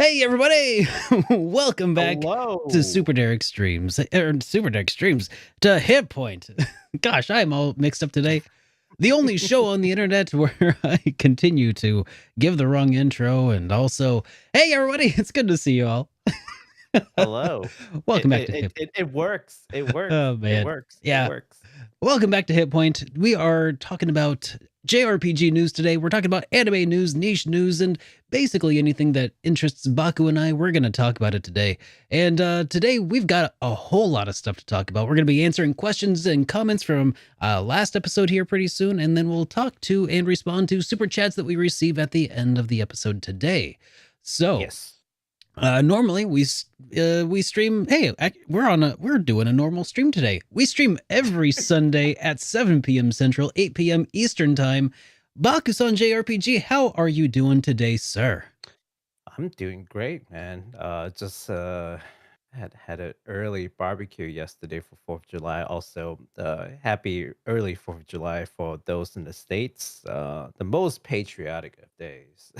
Hey everybody! Welcome back to Hello. Super Derek Streams, or Super Derek Streams, to HitPoint. Gosh, I'm all mixed up today. The only show on the internet where I continue to give the wrong intro, and also, hey everybody, it's good to see you all. Hello. Welcome It back to it HitPoint. it it it works. It works. Oh It man. works. It Yeah. works. Welcome back to HitPoint. We are talking about JRPG news today. We're talking about anime news, niche news, and basically anything that interests Baku and I. We're going to talk about it today. And today we've got a whole lot of stuff to talk about. We're going to be answering questions and comments from last episode here pretty soon, and then we'll talk to and respond to super chats that we receive at the end of the episode today. So, Yes. normally we stream. Hey, we're doing a normal stream today. We stream every Sunday at 7 p.m. Central, 8 p.m. Eastern time. Baku-san JRPG, how are you doing today, sir? I'm doing great, man. Just had an early barbecue yesterday for 4th of July. Also, happy early 4th of July for those in the States. The most patriotic of days.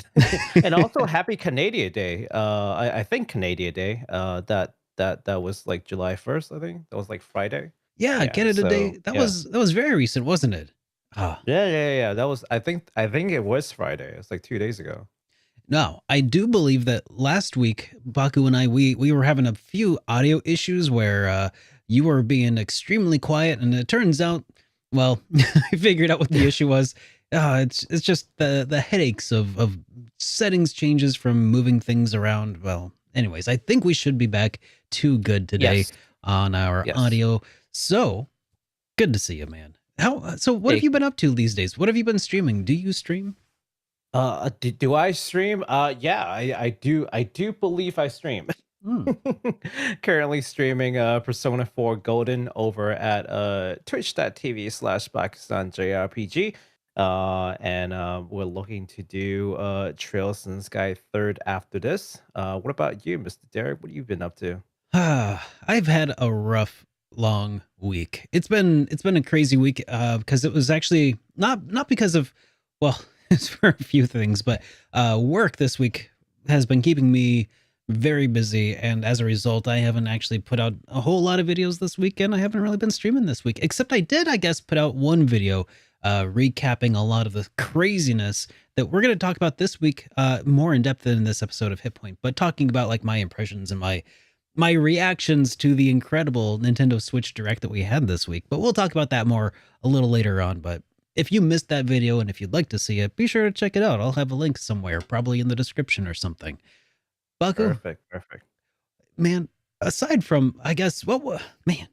And also happy Canadian Day. I think Canadian Day. That was like July 1st, I think. That was like Friday. Yeah, Yeah. Canada So Day. That yeah. was very recent, wasn't it? Ah, Yeah. That was I think it was Friday. It's like 2 days ago. no, I do believe that last week Baku and I we were having a few audio issues where you were being extremely quiet, and it turns out, well, I figured out what the issue was. It's just the headaches of settings changes from moving things around. Well, anyways, I think we should be back to good today Yes. on our Yes. audio. So good to see you, man. How so? What have Hey, you been up to these days? What have you been streaming? Do you stream? do I stream? Yeah, I do believe I stream. Hmm. Currently streaming Persona 4 Golden over at twitch.tv/Pakistan JRPG. And we're looking to do Trails in the Sky third after this. What about you, Mr. Derek? What have you been up to? I've had a rough long week. It's been a crazy week because it was actually not because of, well, it's for a few things, but work this week has been keeping me very busy, and as a result I haven't actually put out a whole lot of videos this weekend. I haven't really been streaming this week, except I did, I guess, put out one video recapping a lot of the craziness that we're going to talk about this week, more in depth in this episode of HitPoint, but talking about like my impressions and my reactions to the incredible Nintendo Switch Direct that we had this week. But we'll talk about that more a little later on. But if you missed that video and if you'd like to see it, be sure to check it out. I'll have a link somewhere, probably in the description or something. Baku, Perfect, perfect. man, aside from, I guess, man,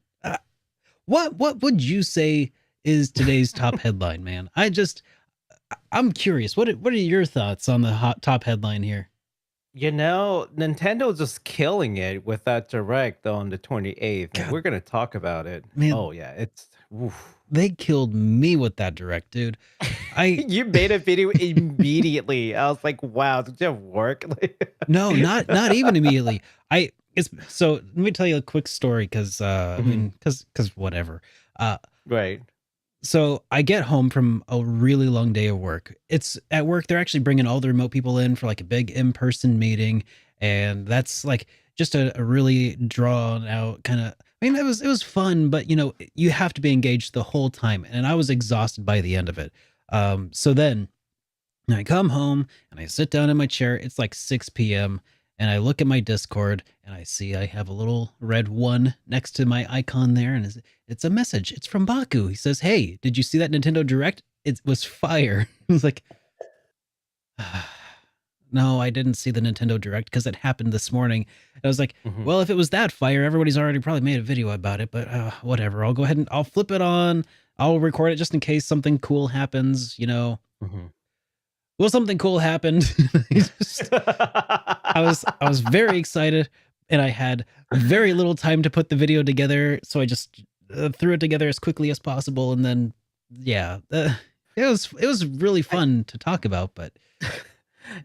what would you say is today's top headline, man? I'm curious. What are your thoughts on the hot top headline here? Nintendo's just killing it with that direct on the 28th, and God, we're gonna talk about it. man, Oh yeah, it's oof. they killed me with that direct, dude. I You made a video immediately. I was like, wow, did you have work? No, not even immediately. I it's so let me tell you a quick story because I Mhm. mean because whatever. Uh, Right. so I get home from a really long day of work. It's at work they're actually bringing all the remote people in for like a big in-person meeting, and that's like just a really drawn out kind of. I mean, it was fun, but you know you have to be engaged the whole time, and I was exhausted by the end of it. So then and I come home and I sit down in my chair. It's like 6 p.m. And I look at my Discord and I see I have a little red one next to my icon there. And it's a message. It's from Baku. He says, "Hey, did you see that Nintendo Direct? It was fire." I was like, no, I didn't see the Nintendo Direct because it happened this morning. I was like, Mhm. well, if it was that fire, everybody's already probably made a video about it. But whatever. I'll go ahead and I'll flip it on. I'll record it just in case something cool happens, you know. Mhm. Well, something cool happened. Just- I was very excited, and I had very little time to put the video together, so I just threw it together as quickly as possible, and then yeah, it was really I fun to talk about, but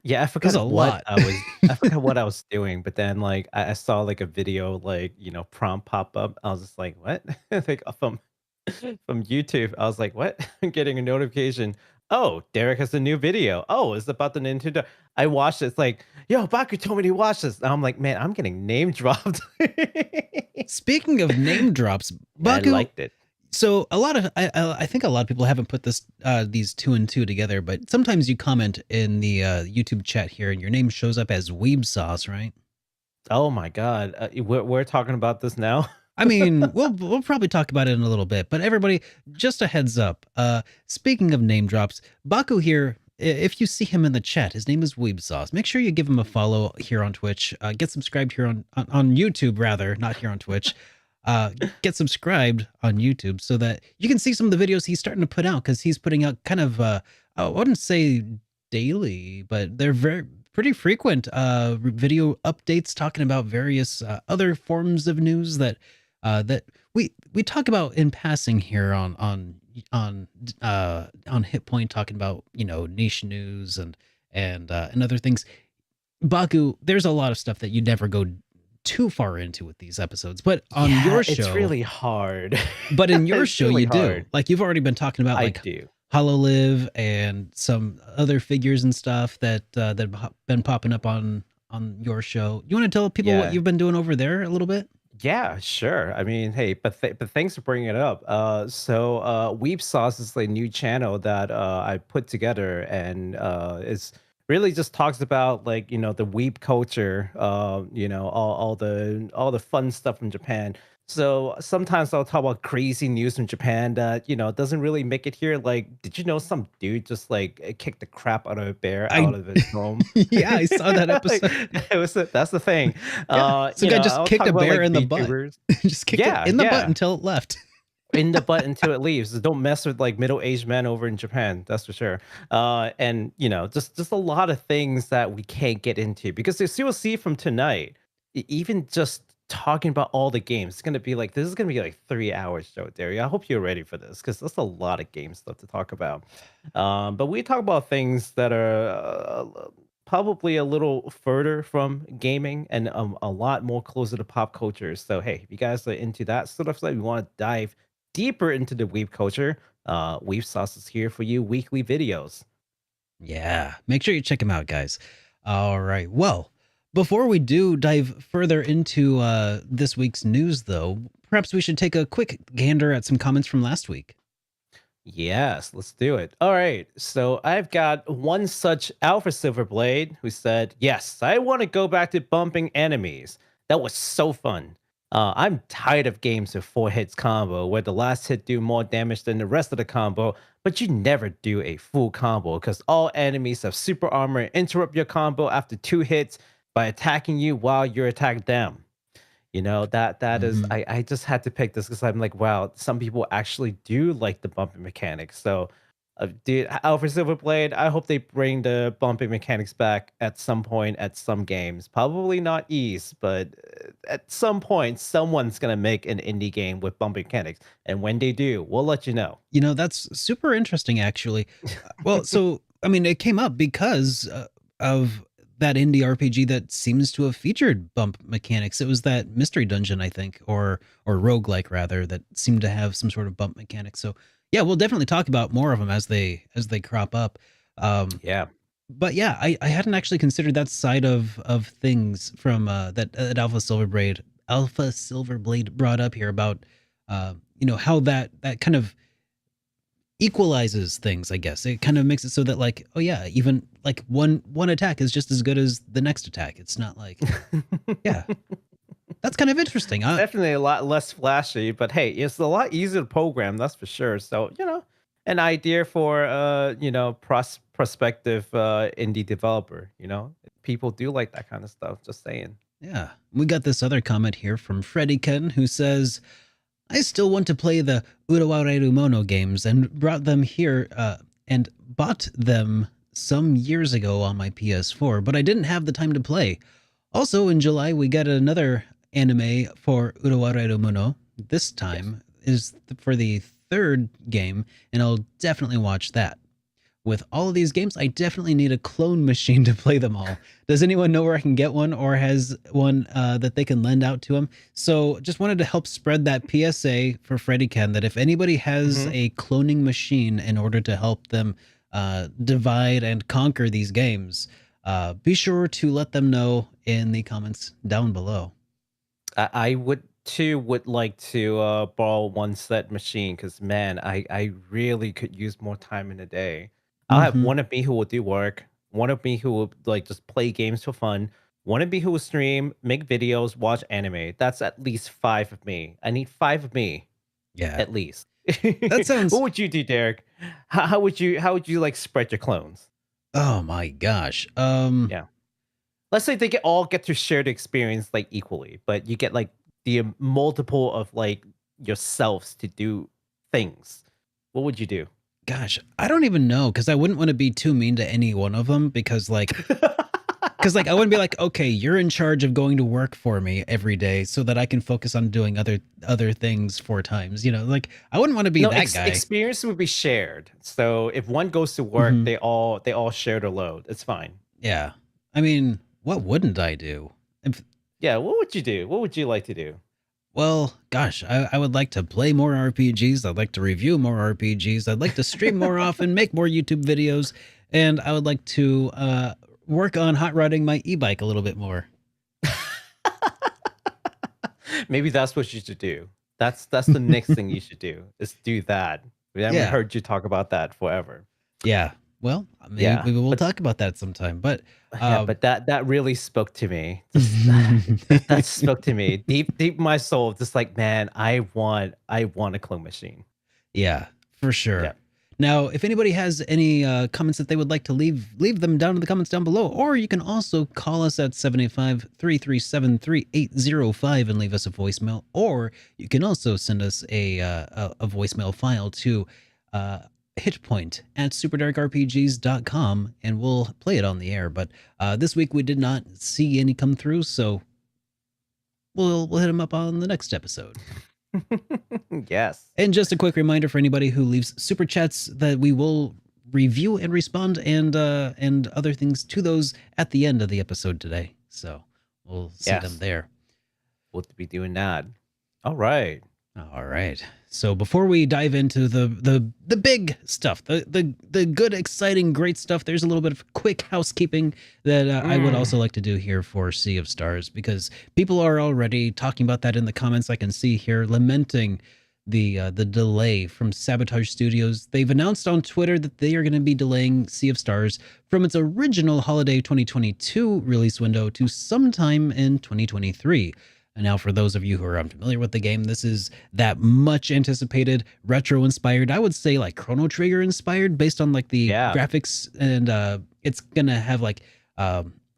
Yeah, I it was a forgot what lot. I forgot what I was doing, but then, like, I saw, like, a video, like, prompt pop up. I was just like, "What?" Like, from YouTube. I was like, "What?" Getting a notification. Oh, Derek has a new video. Oh, it's about the Nintendo. I watched it. It's like, yo, Baku told me to watch this. And I'm like, man, I'm getting name dropped. Speaking of name drops, I Baku. liked it. So a lot of I think a lot of people haven't put this these two and two together, but sometimes you comment in the YouTube chat here, and your name shows up as Weeb Sauce, right? Oh my God. We're talking about this now. I mean, we'll probably talk about it in a little bit, but everybody, just a heads up. Speaking of name drops, Baku here. If you see him in the chat, his name is Weeb Sauce. Make sure you give him a follow here on Twitch. Get subscribed here on YouTube, rather, not here on Twitch. Get subscribed on YouTube so that you can see some of the videos he's starting to put out, because he's putting out kind of I wouldn't say daily, but they're pretty frequent video updates talking about various other forms of news that that we talk about in passing here on HitPoint, talking about, you know, niche news and other things. Baku, there's a lot of stuff that you never go too far into with these episodes, but on your show, it's really hard. but in your It's show, really you do. hard. Like, you've already been talking about I like do. HoloLive and some other figures and stuff that that have been popping up on your show. You want to tell people what Yeah. you've been doing over there a little bit? Yeah, sure. I mean, hey, but thanks for bringing it up. Weep Sauce is a new channel that I put together, and it's really just talks about, like, you know, the weep culture, you know, all the fun stuff from Japan. So sometimes I'll talk about crazy news from Japan that, you know, doesn't really make it here. Like, did you know some dude just like kicked the crap out of a bear I out of his home? yeah, I saw that Like, episode. that's the thing. Yeah, some You guy know, just I'll kicked talk a about bear like in the butt. VTubers. Just kicked it Yeah, in the butt yeah. until it left. In the butt until it leaves. Don't mess with like middle-aged men over in Japan. That's for sure. And you know, just a lot of things that we can't get into, because as you'll see from tonight, even just talking about all the games, it's gonna be like, this is gonna be like 3 hours show, Derry. I hope you're ready for this, because that's a lot of game stuff to talk about. But we talk about things that are probably a little further from gaming, and a lot more closer to pop culture. So hey, if you guys are into that sort of stuff, you want to dive deeper into the weeb culture, Weeb Sauce is here for you, weekly videos. Yeah, make sure you check him out, guys. All right. Well, before we do dive further into this week's news, though, perhaps we should take a quick gander at some comments from last week. Yes, let's do it. All right. So I've got one such Alpha Silverblade who said, yes, I want to go back to bumping enemies. That was so fun. I'm tired of games with 4 hits combo where the last hit do more damage than the rest of the combo, but you never do a full combo because all enemies have super armor and interrupt your combo after 2 hits by attacking you while you attack them. You know, that is, Mhm. I just had to pick this because I'm like, wow, some people actually do like the bumping mechanics. So, dude, Alpha Silverblade, I hope they bring the bumping mechanics back at some point at some games. Probably not East, but at some point, someone's gonna make an indie game with bumping mechanics, and when they do, we'll let you know. You know, that's super interesting, actually. Well, so, I mean, it came up because of that indie RPG that seems to have featured bump mechanics. It was that Mystery Dungeon, I think, or roguelike rather, that seemed to have some sort of bump mechanics. So, yeah, we'll definitely talk about more of them as they crop up. Yeah. But yeah, I hadn't actually considered that side of things from that Alpha Silverblade brought up here about you know, how that kind of equalizes things. I guess it kind of makes it so that, like, oh yeah, even like one attack is just as good as the next attack. It's not like, yeah, that's kind of interesting. Definitely a lot less flashy, but hey, it's a lot easier to program, that's for sure. So, you know, an idea for you know, prospective indie developer, you know. People do like that kind of stuff, just saying. Yeah, we got this other comment here from Freddy Ken, who says, I still want to play the Urawareru Mono games and brought them here and bought them some years ago on my PS4, but I didn't have the time to play. Also, in July, we got another anime for Urawareru Mono. This time is for the third game, and I'll definitely watch that. With all of these games, I definitely need a clone machine to play them all. Does anyone know where I can get one, or has one that they can lend out to them? So just wanted to help spread that PSA for Freddy Ken, that if anybody has Mhm. a cloning machine in order to help them divide and conquer these games, be sure to let them know in the comments down below. I would like to borrow one set machine because man, I really could use more time in a day. I'll have Hmm. one of me who will do work, one of me who will like just play games for fun, one of me who will stream, make videos, watch anime. That's at least five of me. I need five of me Yeah, at least. that What sounds. would you do, Derek? How would you like spread your clones? Oh my gosh. Yeah. Let's say they all get to share the experience like equally, but you get like the multiple of like yourselves to do things. What would you do? Gosh, I don't even know because I wouldn't want to be too mean to any one of them because I wouldn't be like, okay, you're in charge of going to work for me every day so that I can focus on doing other things 4 times. Like I wouldn't want to be No, that guy. experience would be shared. So if one goes to work, Hmm. they all share the load. It's fine. Yeah. I mean, what wouldn't I do? If, Yeah, what would you do? What would you like to do? well, gosh, I would like to play more RPGs. I'd like to review more RPGs. I'd like to stream more often, make more YouTube videos, and I would like to work on hot rodding my e-bike a little bit more. Maybe that's what you should do. That's the next thing you should do is do that. We haven't Yeah. heard you talk about that forever. Yeah. Well, Yeah, maybe we'll but talk about that sometime. But yeah, um, but that really spoke to me. Just that spoke to me deep in my soul. Just like man, I want a clone machine. yeah, for sure. Yeah. Now, if anybody has any comments that they would like to leave them down in the comments down below, or you can also call us at 785-337-3805 and leave us a voicemail, or you can also send us a voicemail file to HitPoint at superdarkrpgs.com and we'll play it on the air. But this week we did not see any come through, so we'll hit them up on the next episode. Yes. And just a quick reminder for anybody who leaves super chats that we will review and respond and other things to those at the end of the episode today. So we'll see them Yes. there. We'll be doing that. All right. All right. So before we dive into the big stuff, the good, exciting, great stuff, there's a little bit of quick housekeeping that I would also like to do here for Sea of Stars because people are already talking about that in the comments. I can see here lamenting the delay from Sabotage Studios. They've announced on Twitter that they are going to be delaying Sea of Stars from its original holiday 2022 release window to sometime in 2023. And now, for those of you who are unfamiliar with the game, this is that much anticipated retro inspired, I would say like Chrono Trigger inspired based on like the Yeah. graphics. And it's going to have like,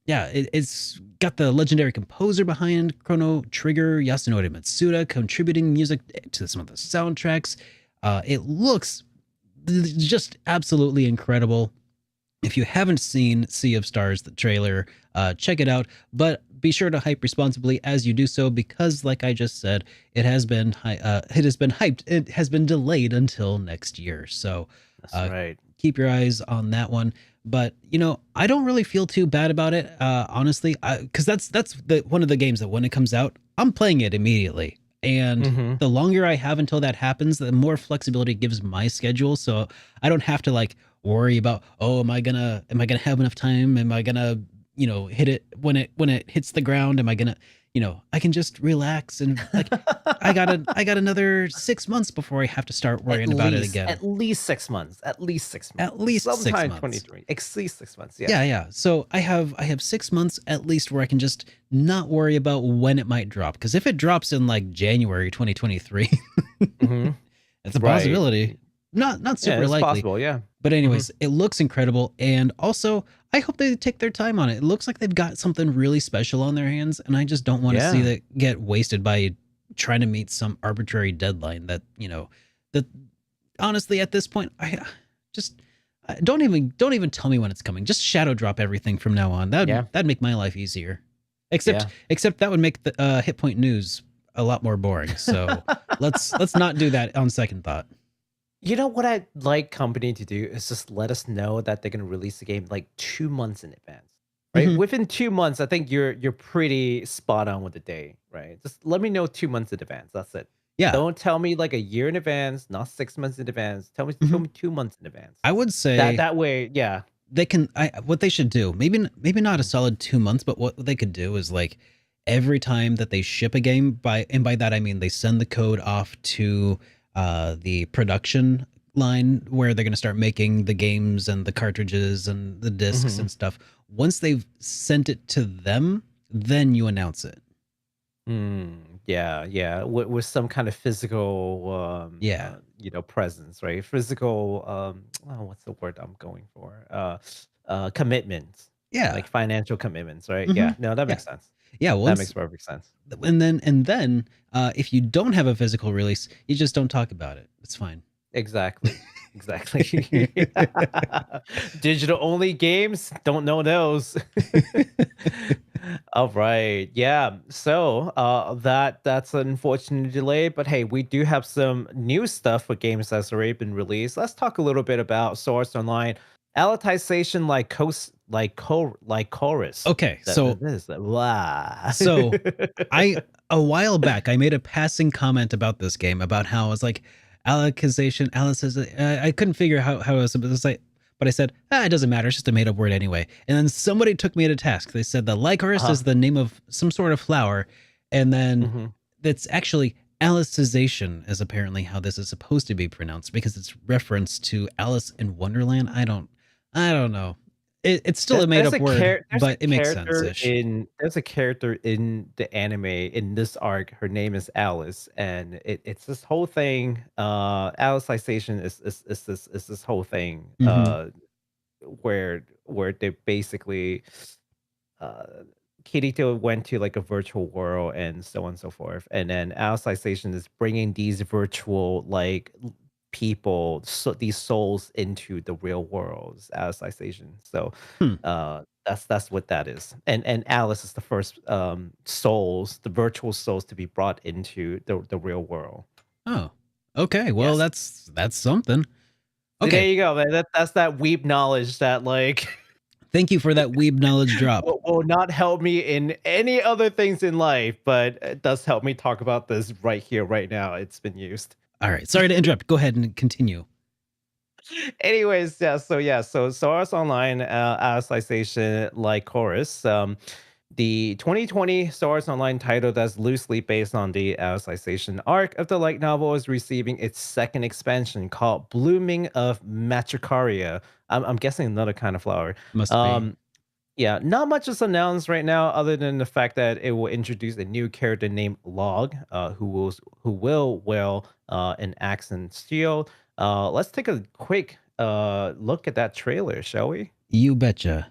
it's got the legendary composer behind Chrono Trigger, Yasunori Matsuda, contributing music to some of the soundtracks. It looks just absolutely incredible. If you haven't seen Sea of Stars, the trailer, check it out. But be sure to hype responsibly as you do so, because, like I just said, it has been hyped. It has been delayed until next year. So That's right. keep your eyes on that one. But I don't really feel too bad about it, honestly, because that's one of the games that when it comes out, I'm playing it immediately. And the longer I have until that happens, the more flexibility it gives my schedule. So I don't have to like worry about, oh, am I gonna have enough time? Am I gonna hit it when it hits the ground? Am I gonna I can just relax and like I got another 6 months before I have to start worrying about it again. At least 6 months. At least 6 months. At least 6 sometime months. 23. At least 6 months. Yeah. Yeah. So I have 6 months at least where I can just not worry about when it might drop. Because if it drops in like January 2023, it's a possibility. Not super it's likely. possible. Yeah. But anyways, it looks incredible. And also, I hope they take their time on it. It looks like they've got something really special on their hands. And I just don't want to see that get wasted by trying to meet some arbitrary deadline that, that honestly, at this point, I just don't even tell me when it's coming. Just shadow drop everything from now on. That'd make my life easier. Except that would make the HitPoint news a lot more boring. So let's not do that on second thought. You know what I'd like company to do is just let us know that they're gonna release the game like 2 months in advance. Right? Within 2 months, I think you're pretty spot on with the day, right? Just let me know 2 months in advance. That's it. Yeah. Don't tell me like a year in advance, not 6 months in advance. Tell Mhm. me 2 months in advance. I would That say that way, yeah. they can what they should do, maybe not a Mhm, solid 2 months, but what they could do is, like, every time that they ship a game, by that I mean they send the code off to, the production line where they're gonna start making the games and the cartridges and the discs mhm. and stuff. Once they've sent it to them, then you announce it. Yeah, yeah, with some kind of physical, Yeah. presence, right? Physical, oh, what's the word I'm going for? Commitments, Yeah. like financial commitments, right? Yeah, Mhm. no, that Yeah. makes sense. Yeah, That makes once perfect sense. and then, if you don't have a physical release, you just don't talk about it. It's fine. Exactly. Exactly. Digital only games, don't know those. All right. Yeah. So, that's an unfortunate delay, but hey, we do have some new stuff for games that's already been released. Let's talk a little bit about Source Online. Alicization like chorus. Okay, That so is blah. so I a while back I made a passing comment about this game about how I was like Alicization, Alice is I couldn't figure how it was, but I said, it doesn't matter, it's just a made up word anyway. And then somebody took me to task. They said that Lycoris Uh-huh. is the name of some sort of flower, and then Mhm. that's actually Alicization is apparently how this is supposed to be pronounced because it's reference to Alice in Wonderland. I don't know. It's still a made up word, There's a but it makes sense ish. there's a character in the anime in this arc. Her name is Alice, and it's this whole thing. Alicization is this whole thing. Hmm. Where they basically uh, Kirito went to like a virtual world and so on and so forth. And then Alicization is bringing these virtual like people, so these souls into the real world's Alicization. So Hmm. that's what that is. And Alice is the first souls, the virtual souls to be brought into the real world. Oh, okay. Well, Yes. that's something. See, there Okay. you go, man. That's that weeb knowledge that like Thank you for that weeb knowledge drop. will not help me in any other things in life, but it does help me talk about this right here, right now. It's been used. All right. Sorry to interrupt. Go ahead and continue. Anyways, so Source Online, Alicization, Lycoris, the 2020 Source Online title that's loosely based on the Alicization arc of the light novel is receiving its second expansion called Blooming of Matricaria. I'm guessing another kind of flower. Must be. Um, Yeah, not much is announced right now, other than the fact that it will introduce a new character named Log, who will an axe and steel. Let's take a quick look at that trailer, shall we? You betcha.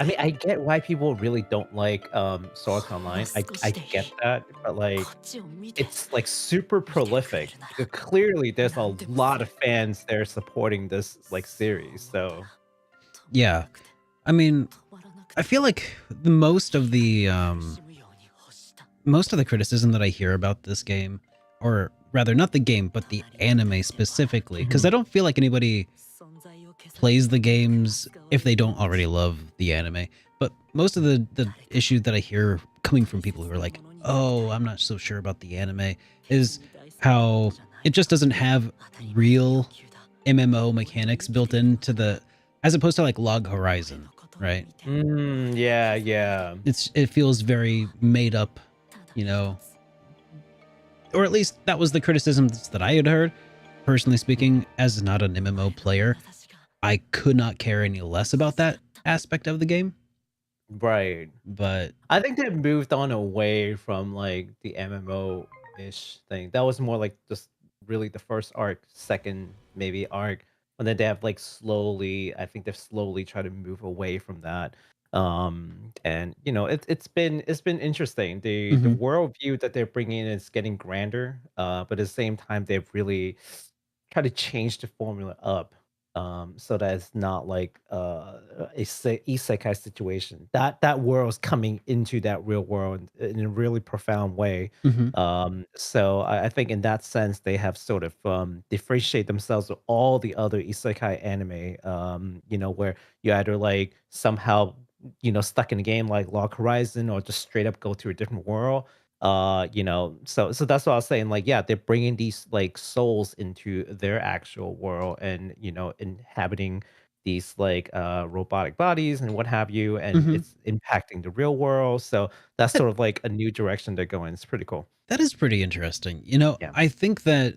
I mean, I get why people really don't like Swords Online. I get that, but like it's like super prolific. Clearly, there's a lot of fans there supporting this like series. So Yeah. I mean, I feel like most of the criticism that I hear about this game, or rather not the game, but the anime specifically, because Mhm. I don't feel like anybody plays the games if they don't already love the anime. But most of the issue that I hear coming from people who are like, "Oh, I'm not so sure about the anime," is how it just doesn't have real MMO mechanics built into as opposed to like Log Horizon, right? Yeah, yeah. It feels very made up, you know, or at least that was the criticisms that I had heard. Personally speaking, as not an MMO player, I could not care any less about that aspect of the game. Right. But I think they've moved on away from like the MMO-ish thing. That was more like just really the first arc, second maybe arc. And then they have like slowly, I think they've slowly tried to move away from that. And it's been interesting. The mhm. worldview that they're bringing in is getting grander, but at the same time they've really tried to change the formula up. so that it's not like isekai situation. That world's coming into that real world in a really profound way. Mhm. So I think in that sense they have sort of differentiate themselves with all the other isekai anime. Where you either like somehow stuck in a game like Log Horizon, or just straight up go to a different world. So that's what I was saying. Like, yeah, they're bringing these like souls into their actual world, and inhabiting these like robotic bodies and what have you, and Mhm. it's impacting the real world. So that's That sort of like a new direction they're going. It's pretty cool. that is pretty interesting. Yeah. I think that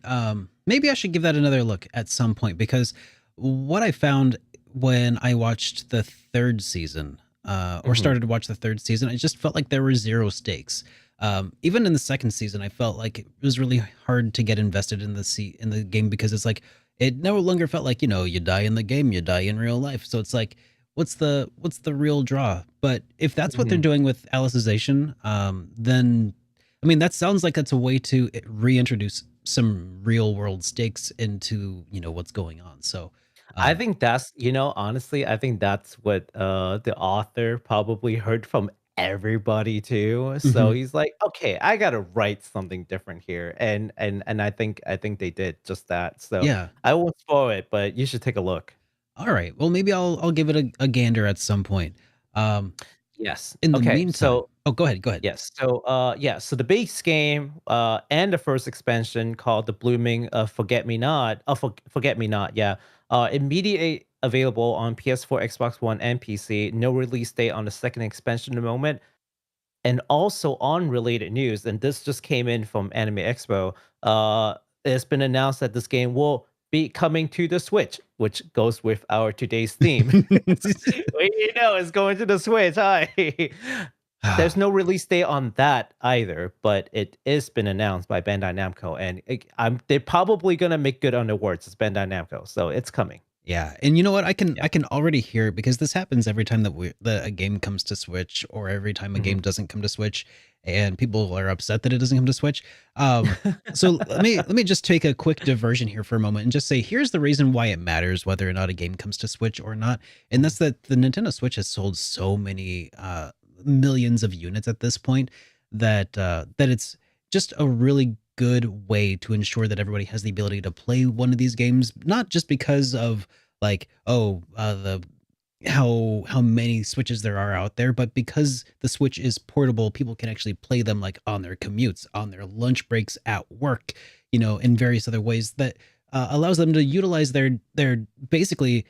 maybe I should give that another look at some point, because what I found when I watched the third season, or Hmm. started to watch the third season, I just felt like there were zero stakes. Even in the second season, I felt like it was really hard to get invested in in the game, because it's like it no longer felt like, you die in the game, you die in real life. So it's like, what's the real draw? But if that's what they're Hmm. doing with Alicization, then I mean, that sounds like that's a way to reintroduce some real world stakes into, what's going on. So, I um, think that's, honestly, I think that's what the author probably heard from everybody too. So mhm. he's like, okay, I gotta write something different here. And I think they did just that. So Yeah. I won't spoil it, but you should take a look. All right. Well, maybe I'll give it a gander at some point. Um, Yes. in the Okay. meantime, So oh, go ahead. Go ahead. yes. So the base game and the first expansion called the Blooming Forget Me Not, Forget Me Not, yeah. Immediately available on PS4, Xbox One, and PC. No release date on the second expansion at the moment. And also on related news, and this just came in from Anime Expo, it's been announced that this game will be coming to the Switch, which goes with our today's theme. It's going to the Switch. Hi. There's no release date on that either, but it is been announced by Bandai Namco, and they're probably gonna make good on their words. It's Bandai Namco, so it's coming. Yeah, and you know what? I Yeah. can already hear it, because this happens every time that a game comes to Switch, or every time a Mhm. game doesn't come to Switch, and people are upset that it doesn't come to Switch. So let me just take a quick diversion here for a moment and just say, here's the reason why it matters whether or not a game comes to Switch or not, and Mhm. that's that the Nintendo Switch has sold so many millions of units at this point, that it's just a really good way to ensure that everybody has the ability to play one of these games, not just because of like, the how many Switches there are out there, but because the Switch is portable, people can actually play them like on their commutes, on their lunch breaks at work, in various other ways that allows them to utilize their basically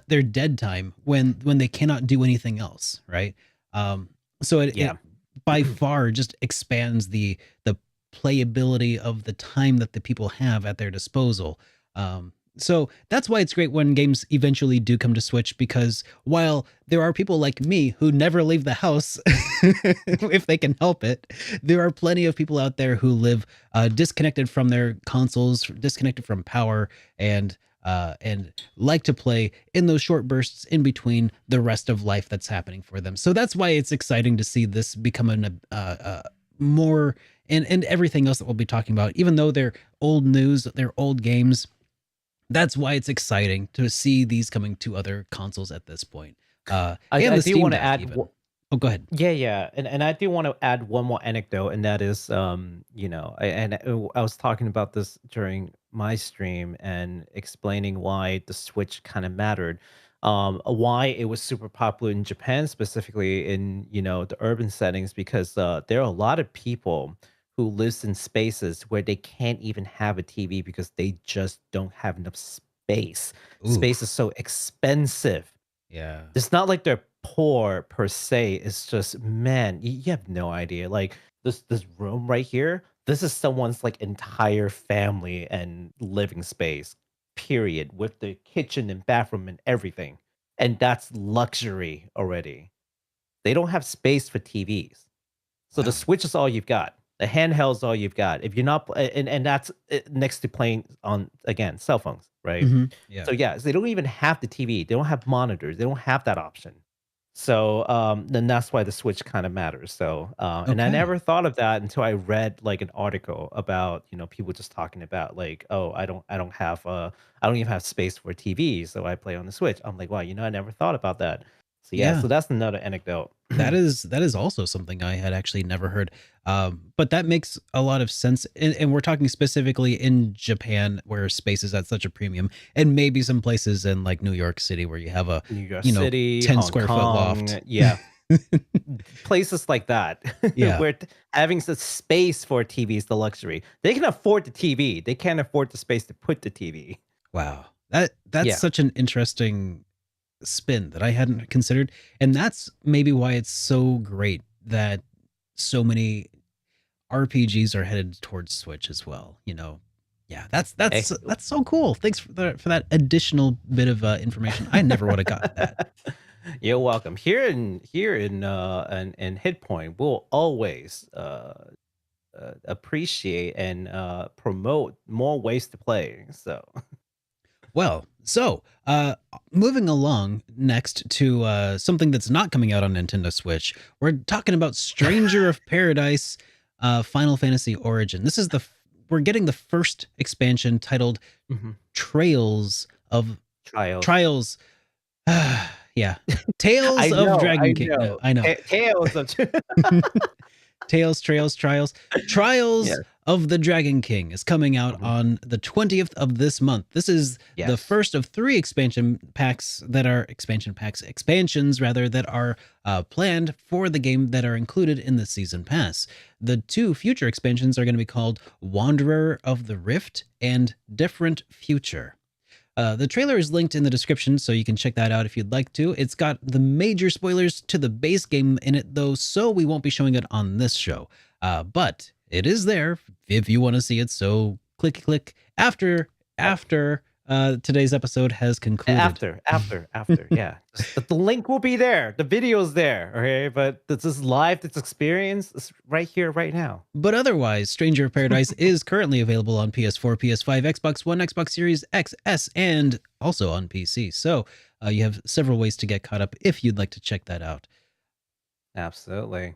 their dead time when they cannot do anything else, right? Um, so it Yeah. by far just expands the playability of the time that the people have at their disposal. So that's why it's great when games eventually do come to Switch, because while there are people like me who never leave the house if they can help it, there are plenty of people out there who live disconnected from their consoles, disconnected from power, and like to play in those short bursts in between the rest of life that's happening for them. So that's why it's exciting to see this become more, and everything else that we'll be talking about, even though they're old news, they're old games. That's why it's exciting to see these coming to other consoles at this point. And I the do Steam want to Deck add. even. Oh, go ahead. Yeah, yeah, and I do want to add one more anecdote, and that is, I was talking about this during my stream and explaining why the Switch kind of mattered, why it was super popular in Japan, specifically in the urban settings, because there are a lot of people who lives in spaces where they can't even have a TV because they just don't have enough space. Space is Oof. so expensive. Yeah. It's not like they're poor per se. It's just, man, you have no idea. Like this room right here, this is someone's like entire family and living space, period, with the kitchen and bathroom and everything. And that's luxury already. They don't have space for TVs. So the Wow. Switch is all you've got. The handheld's all you've got. If you're not, and that's next to playing on again cell phones, right? Hmm. So Yeah. yeah, so they don't even have the TV. They don't have monitors. They don't have that option. So then that's why the Switch kind of matters. So and I Okay. never thought of that until I read like an article about, people just talking about like, oh, I don't even have space for a TV, so I play on the Switch. I'm like, wow, I never thought about that. So yeah, Yeah. so that's another anecdote. That is also something I had actually never heard. But that makes a lot of sense. And we're talking specifically in Japan where space is at such a premium, and maybe some places in like New York City where you have a, New York you know, City, 10 Hong square foot Kong, loft. yeah, places like that Yeah. where having the space for a TV is the luxury. They can afford the TV. They can't afford the space to put the TV. Wow. That's Yeah. such an interesting spin that I hadn't considered. And that's maybe why it's so great that so many RPGs are headed towards Switch as well, you know. Yeah, that's Hey. that's that's so cool. Thanks for that additional bit of information. I never would have got that. You're welcome. In HitPoint, we'll always appreciate and promote more ways to play. So Well, so moving along next to something that's not coming out on Nintendo Switch, we're talking about Stranger of Paradise, Final Fantasy Origin. We're getting the first expansion titled Mhm. Trails of Trials. Trials. Yeah, Tales I of know, I Dragon King. No, know. I know. Tales of Tales, Trails, Trials. Trials Yes, of the Dragon King is coming out mhm, on the 20th of this month. This is the yes. first of three expansions rather, that are planned for the game that are included in the season pass. The two future expansions are going to be called Wanderer of the Rift and Different Future. The trailer is linked in the description, so you can check that out if you'd like to. It's got the major spoilers to the base game in it, though, so we won't be showing it on this show. But it is there if you want to see it. So click after today's episode has concluded. After, yeah. Just the link will be there. The video's there, okay? But this is live, this experience is right here, right now. But otherwise, Stranger of Paradise is currently available on PS4, PS5, Xbox One, Xbox Series X, S, and also on PC. So you have several ways to get caught up if you'd like to check that out. Absolutely.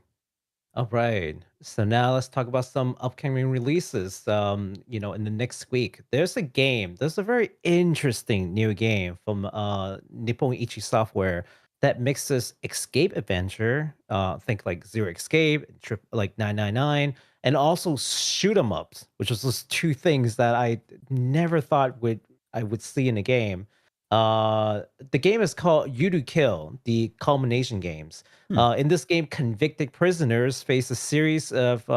All right. So now let's talk about some upcoming releases. In the next week, there's a very interesting new game from Nippon Ichi Software that mixes escape adventure, think like Zero Escape, Trip like 999, and also shoot 'em ups, which was just two things that I never thought I would see in a game. The game is called Yurukill, the Culmination Games. Hmm. In this game, convicted prisoners face a series of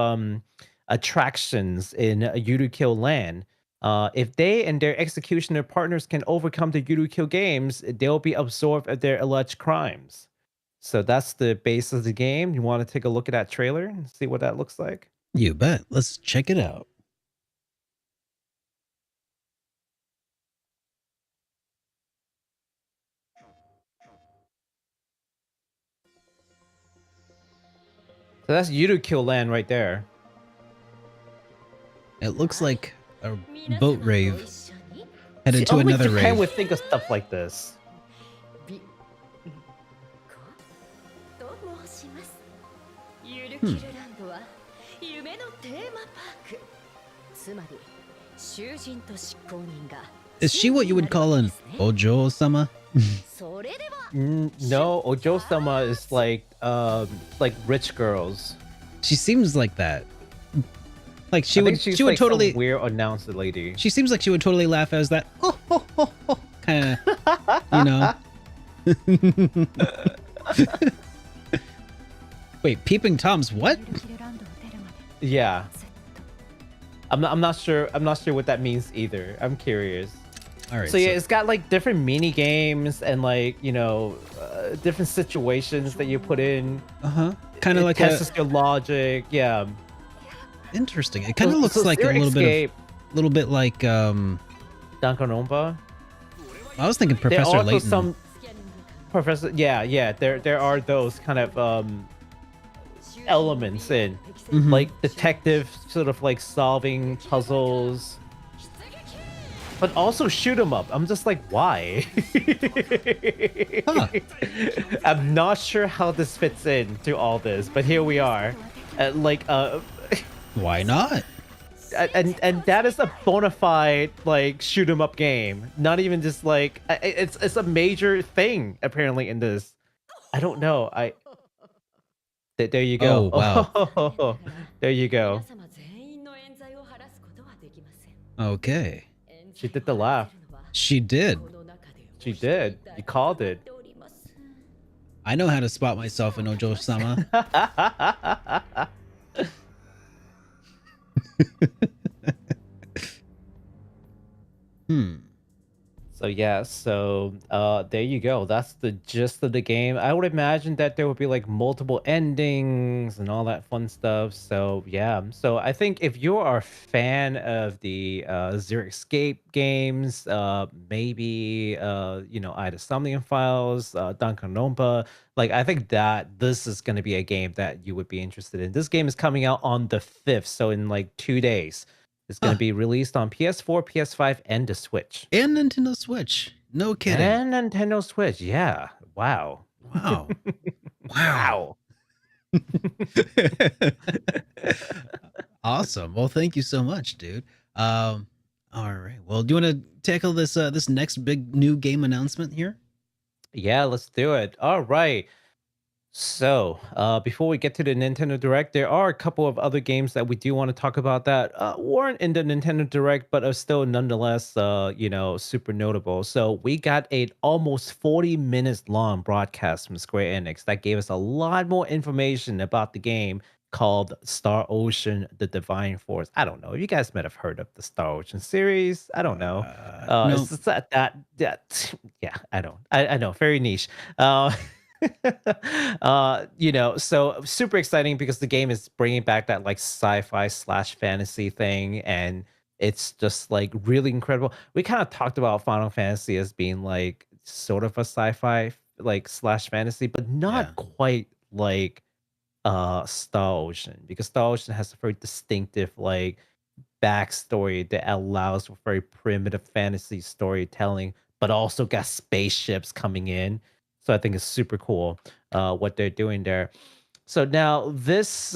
attractions in Yurukill land. If they and their executioner partners can overcome the Yurukill games, they'll be absolved of their alleged crimes. So that's the base of the game. You want to take a look at that trailer and see what that looks like? You bet. Let's check it out. So that's Yurukill land right there. It looks like a boat rave headed See, to only another Japan rave. would think of stuff like this. Hmm. Is she what you would call an Ojo-sama? No, Ojo-sama is like rich girls. She seems like that. Like I think she's she would like some totally. weird announcer lady. She seems like she would totally laugh as that. Kind of, you know. Wait, peeping toms? What? Yeah, I'm not sure. I'm not sure what that means either. I'm curious. All right. So yeah, it's got like different mini games and like different situations that you put in. Kind of It like tests your logic. Yeah. interesting. It kind of So- looks so like a Zero Escape, little bit like Danganronpa. I was thinking There are Professor also Layton. some Professor. Yeah. There are those kind of elements in Mhm. like detective sort of like solving puzzles. but also shoot 'em up. I'm just like, why? Huh. I'm not sure how this fits in to all this, but here we are. Like, Why not? and that is a bona fide like shoot 'em up game. Not even just like it's a major thing apparently in this. I don't know. There you Oh, go. wow. Oh, there you go. Okay. She did the laugh. She did. She did. You called it. I know how to spot myself in Ojo-sama. Hmm. So yeah, there you go. That's the gist of the game. I would imagine that there would be like multiple endings and all that fun stuff. So yeah. So I think if you are a fan of the Zero Escape games, maybe either Somnium Files, Danganronpa, like I think that this is gonna be a game that you would be interested in. This game is coming out on the 5th, so in like 2 days. It's going to Huh. be released on PS4, PS5, and the Switch. And Nintendo Switch. No kidding. And Nintendo Switch. Yeah. Wow. Wow. Wow. Awesome. Well, thank you so much, dude. All right. Well, do you want to tackle this this next big new game announcement here? Yeah, let's do it. All right. So, before we get to the Nintendo Direct, there are a couple of other games that we do want to talk about that weren't in the Nintendo Direct, but are still nonetheless, super notable. So, we got a almost 40 minutes long broadcast from Square Enix that gave us a lot more information about the game called Star Ocean: The Divine Force. I don't know. You guys might have heard of the Star Ocean series. I don't know. No. It's just yeah, I know, very niche. So super exciting because the game is bringing back that like sci-fi slash fantasy thing, and it's just like really incredible. We kind of talked about Final Fantasy as being like sort of a sci-fi like slash fantasy, but Yeah. not quite like Star Ocean, because Star Ocean has a very distinctive like backstory that allows for very primitive fantasy storytelling, but also got spaceships coming in. So I think it's super cool what they're doing there. So now this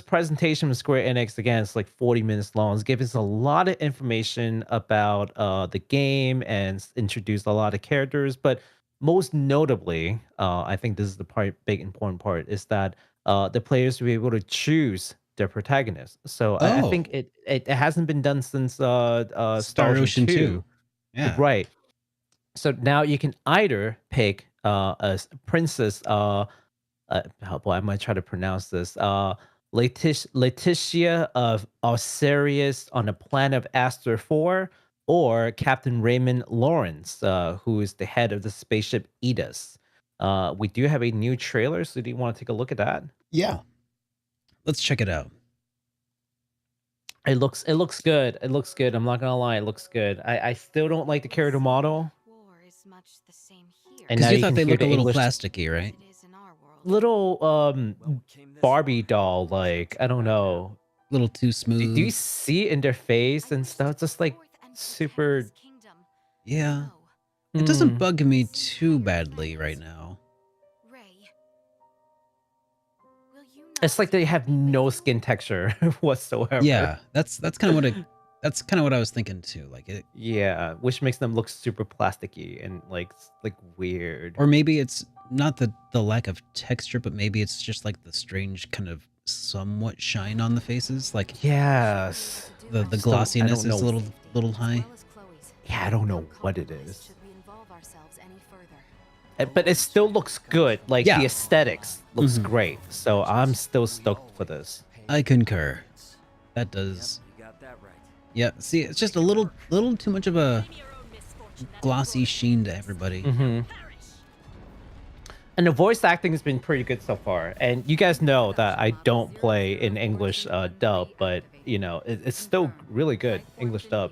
presentation from Square Enix, again, it's like 40 minutes long. It's giving us a lot of information about the game and introduced a lot of characters. But most notably, I think this is the big important part, is that the players will be able to choose their protagonist. So I think Oh, it hasn't been done since Star Star Ocean Ocean 2. 2. Yeah. Right. So now you can either pick princess how boy, I might try to pronounce this. Letitia of Osirius on the planet of Aster 4, or Captain Raymond Lawrence, who is the head of the spaceship Edis. We do have a new trailer, so do you want to take a look at that? Yeah. Let's check it out. It looks good. It looks good. I'm not gonna lie, it looks good. I still don't like the character model. And Because now you you thought can they hear look the a little English plasticky, right? little Barbie doll, like I don't know. A little too Do you smooth. see it in their face and stuff? Just like super. Yeah. It doesn't Hmm. bug me too badly right now. It's like they have no skin texture whatsoever. Yeah, that's kind of what that's kind of what I was thinking too. Like it, Yeah, which makes them look super plasticky and like weird. or maybe it's not the lack of texture, but maybe it's just like the strange kind of somewhat shine on the faces. Like Yes. the I glossiness don't is a know. little high. Yeah, I don't know what it is. But it still looks good. Like Yeah, the aesthetics looks mhm, great. So I'm still stoked for this. I concur. That does. Yeah, see, it's just a little too much of a glossy sheen to everybody. Hmm. And the voice acting has been pretty good so far. And you guys know that I don't play in English dub, but it's still really good English dub.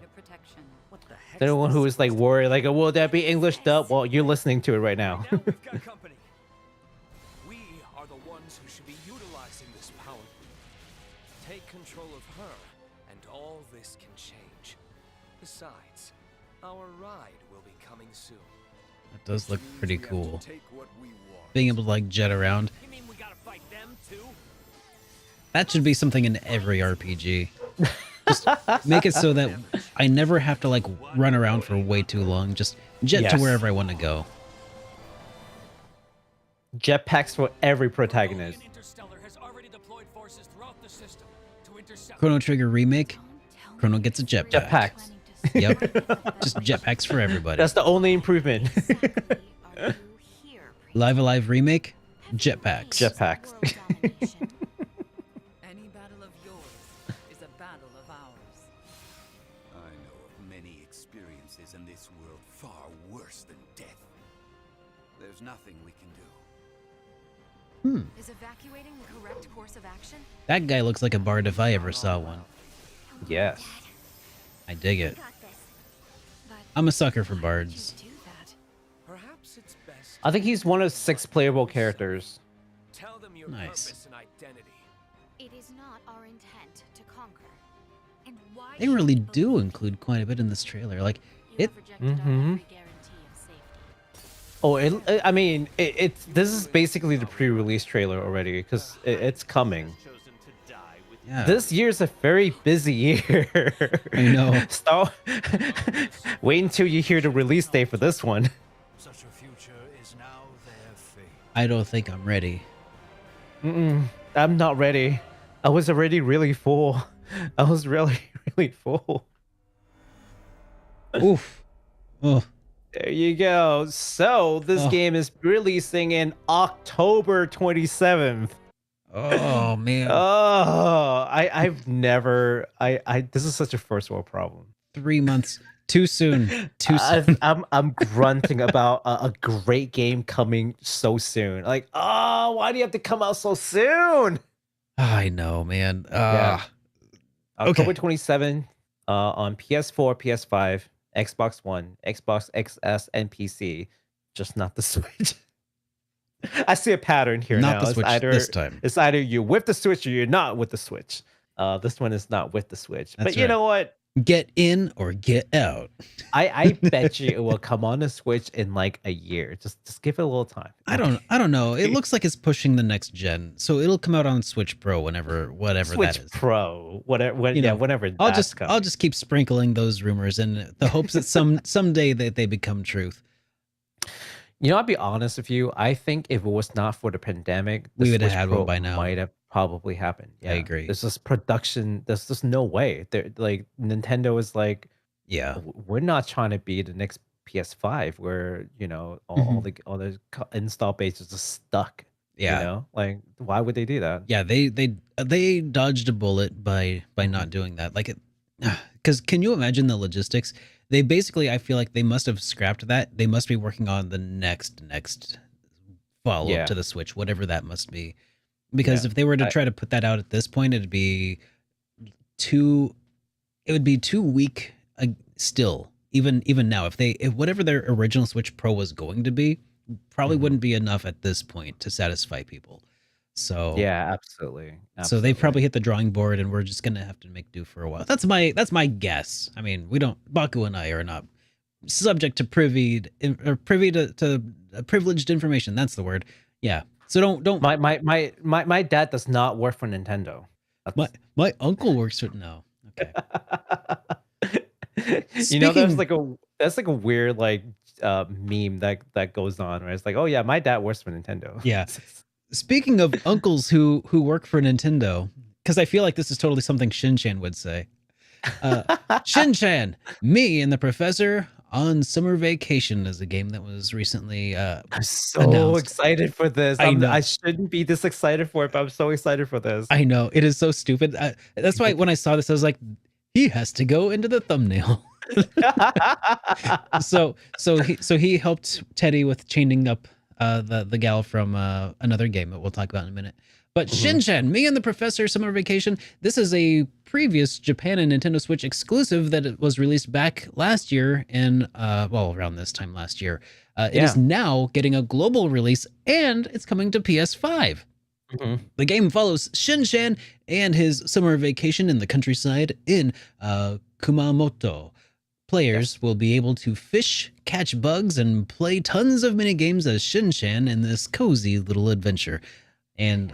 Anyone who is like worried, like, will that be English dub? Well, you're listening to it right now. Now we've got company. We are the ones who should be utilizing this power. Take control of her, and all this can change. Besides, Our ride will be coming soon. That does look pretty cool. Take what we want. Being able to like jet around. You mean we gotta fight them too? That should be something in every RPG. Just make it so that I never have to like run around for way too long. Just jet to wherever I want to go. Jetpacks for every protagonist. Interstellar has already deployed forces throughout the system to intercept. Chrono Trigger remake. Chrono gets a jetpack. Jetpacks. Yep. Just jetpacks for everybody. That's the only improvement. Live Alive remake. Jetpacks. Jetpacks. Any battle of yours is a battle of ours. I know of many experiences in this world far worse than death. There's nothing we can do. Is evacuating the correct course of action? That guy looks like a bard if I ever saw one. Yes. I dig it. Got this. But I'm a sucker for why would bards. you do that? Perhaps it's best. I think he's one of 6 playable characters. Tell them your Nice. purpose and identity. It is not our intent to conquer. And why They should really we do believe include quite a bit in this trailer. Like you it. have rejected our Mhm. every guarantee of safety? Oh, I mean, it's this is basically the pre-release trailer already because it's coming. Yeah. This year's a very busy year. I know. Wait until you hear the release date for this one. Such a future is now their fate. I don't think I'm ready. I'm not ready. I was already really full. I was really, really full. Oof. Oh. There you go. So this Oh. game is releasing in October 27th. Oh man. I've never this is such a first world problem. 3 months. Too soon. Too soon. I'm grunting about a great game coming so soon. Like, why do you have to come out so soon? I know, man. Yeah. October Okay. 27th on PS4, PS5, Xbox One, Xbox XS, and PC. Just not the Switch. I see a pattern here Not now. the Switch this time. It's either you're with the Switch or you're not with the Switch. This one is not with the Switch. That's But you right. know what? Get in or get out. I bet you it will come on the Switch in like a year. Just give it a little time. I don't know. It looks like it's pushing the next gen, so it'll come out on Switch Pro whatever Switch that is. Pro, whatever, You know, whenever. I'll that's I'll just keep sprinkling those rumors in the hopes that someday that they become truth. You know, I'll be honest with you. I think if it was not for the pandemic, the We would have Switch had one Pro by now. Might have probably happened. I agree. There's just production. There's just no way. They're like Nintendo is like, Yeah. we're not trying to be the next PS5 where all the install base is just stuck. Yeah. You know, like why would they do that? Yeah, they dodged a bullet by not doing that. Like it, because can you imagine the logistics? They basically, I feel like they must have scrapped that. They must be working on the next follow Yeah. up to the Switch, whatever that must be. Because Yeah. if they were to try to put that out at this point, it'd be too weak still. Even now, if whatever their original Switch Pro was going to be, probably wouldn't be enough at this point to satisfy people. So Yeah, absolutely. so they probably hit the drawing board, and we're just gonna have to make do for a while. That's my guess. I mean, Baku and I are not subject to privy to privileged information. That's the word. Yeah. So don't. My dad does not work for Nintendo. My uncle works for no. Okay. There's Speaking- that's like a weird meme that goes on, right? It's like, oh yeah, my dad works for Nintendo. Yeah. Speaking of uncles who work for Nintendo, because I feel like this is totally something Shin-Chan would say. Shin-Chan, me and the professor on summer vacation is a game that was recently I'm so announced. excited for this. I know. I shouldn't be this excited for it, but I'm so excited for this. I know it is so stupid. That's why when I saw this, I was like, he has to go into the thumbnail. so he helped Teddy with chaining up the gal from another game that we'll talk about in a minute. But Shin-Chan, me and the professor summer vacation. This is a previous Japan and Nintendo Switch exclusive that it was released back last year in around this time last year. It is now getting a global release and it's coming to PS5. The game follows Shin-Chan and his summer vacation in the countryside in Kumamoto. players will be able to fish, catch bugs, and play tons of mini games as Shin-Chan in this cozy little adventure. And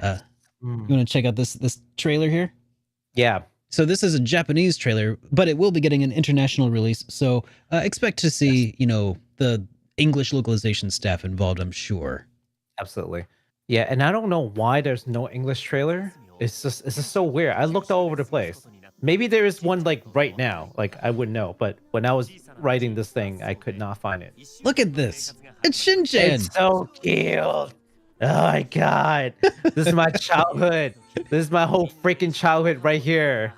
you want to check out this trailer here? Yeah. So this is a Japanese trailer, but it will be getting an international release. So expect to see, the English localization staff involved, I'm sure. Absolutely. Yeah, and I don't know why there's no English trailer. It's just so weird. I looked all over the place. Maybe there is one like right now. Like I wouldn't know, but when I was writing this thing, I could not find it. Look at this. It's Shin-Chan. It's so cute. Oh my god. This is my childhood. This is my whole freaking childhood right here.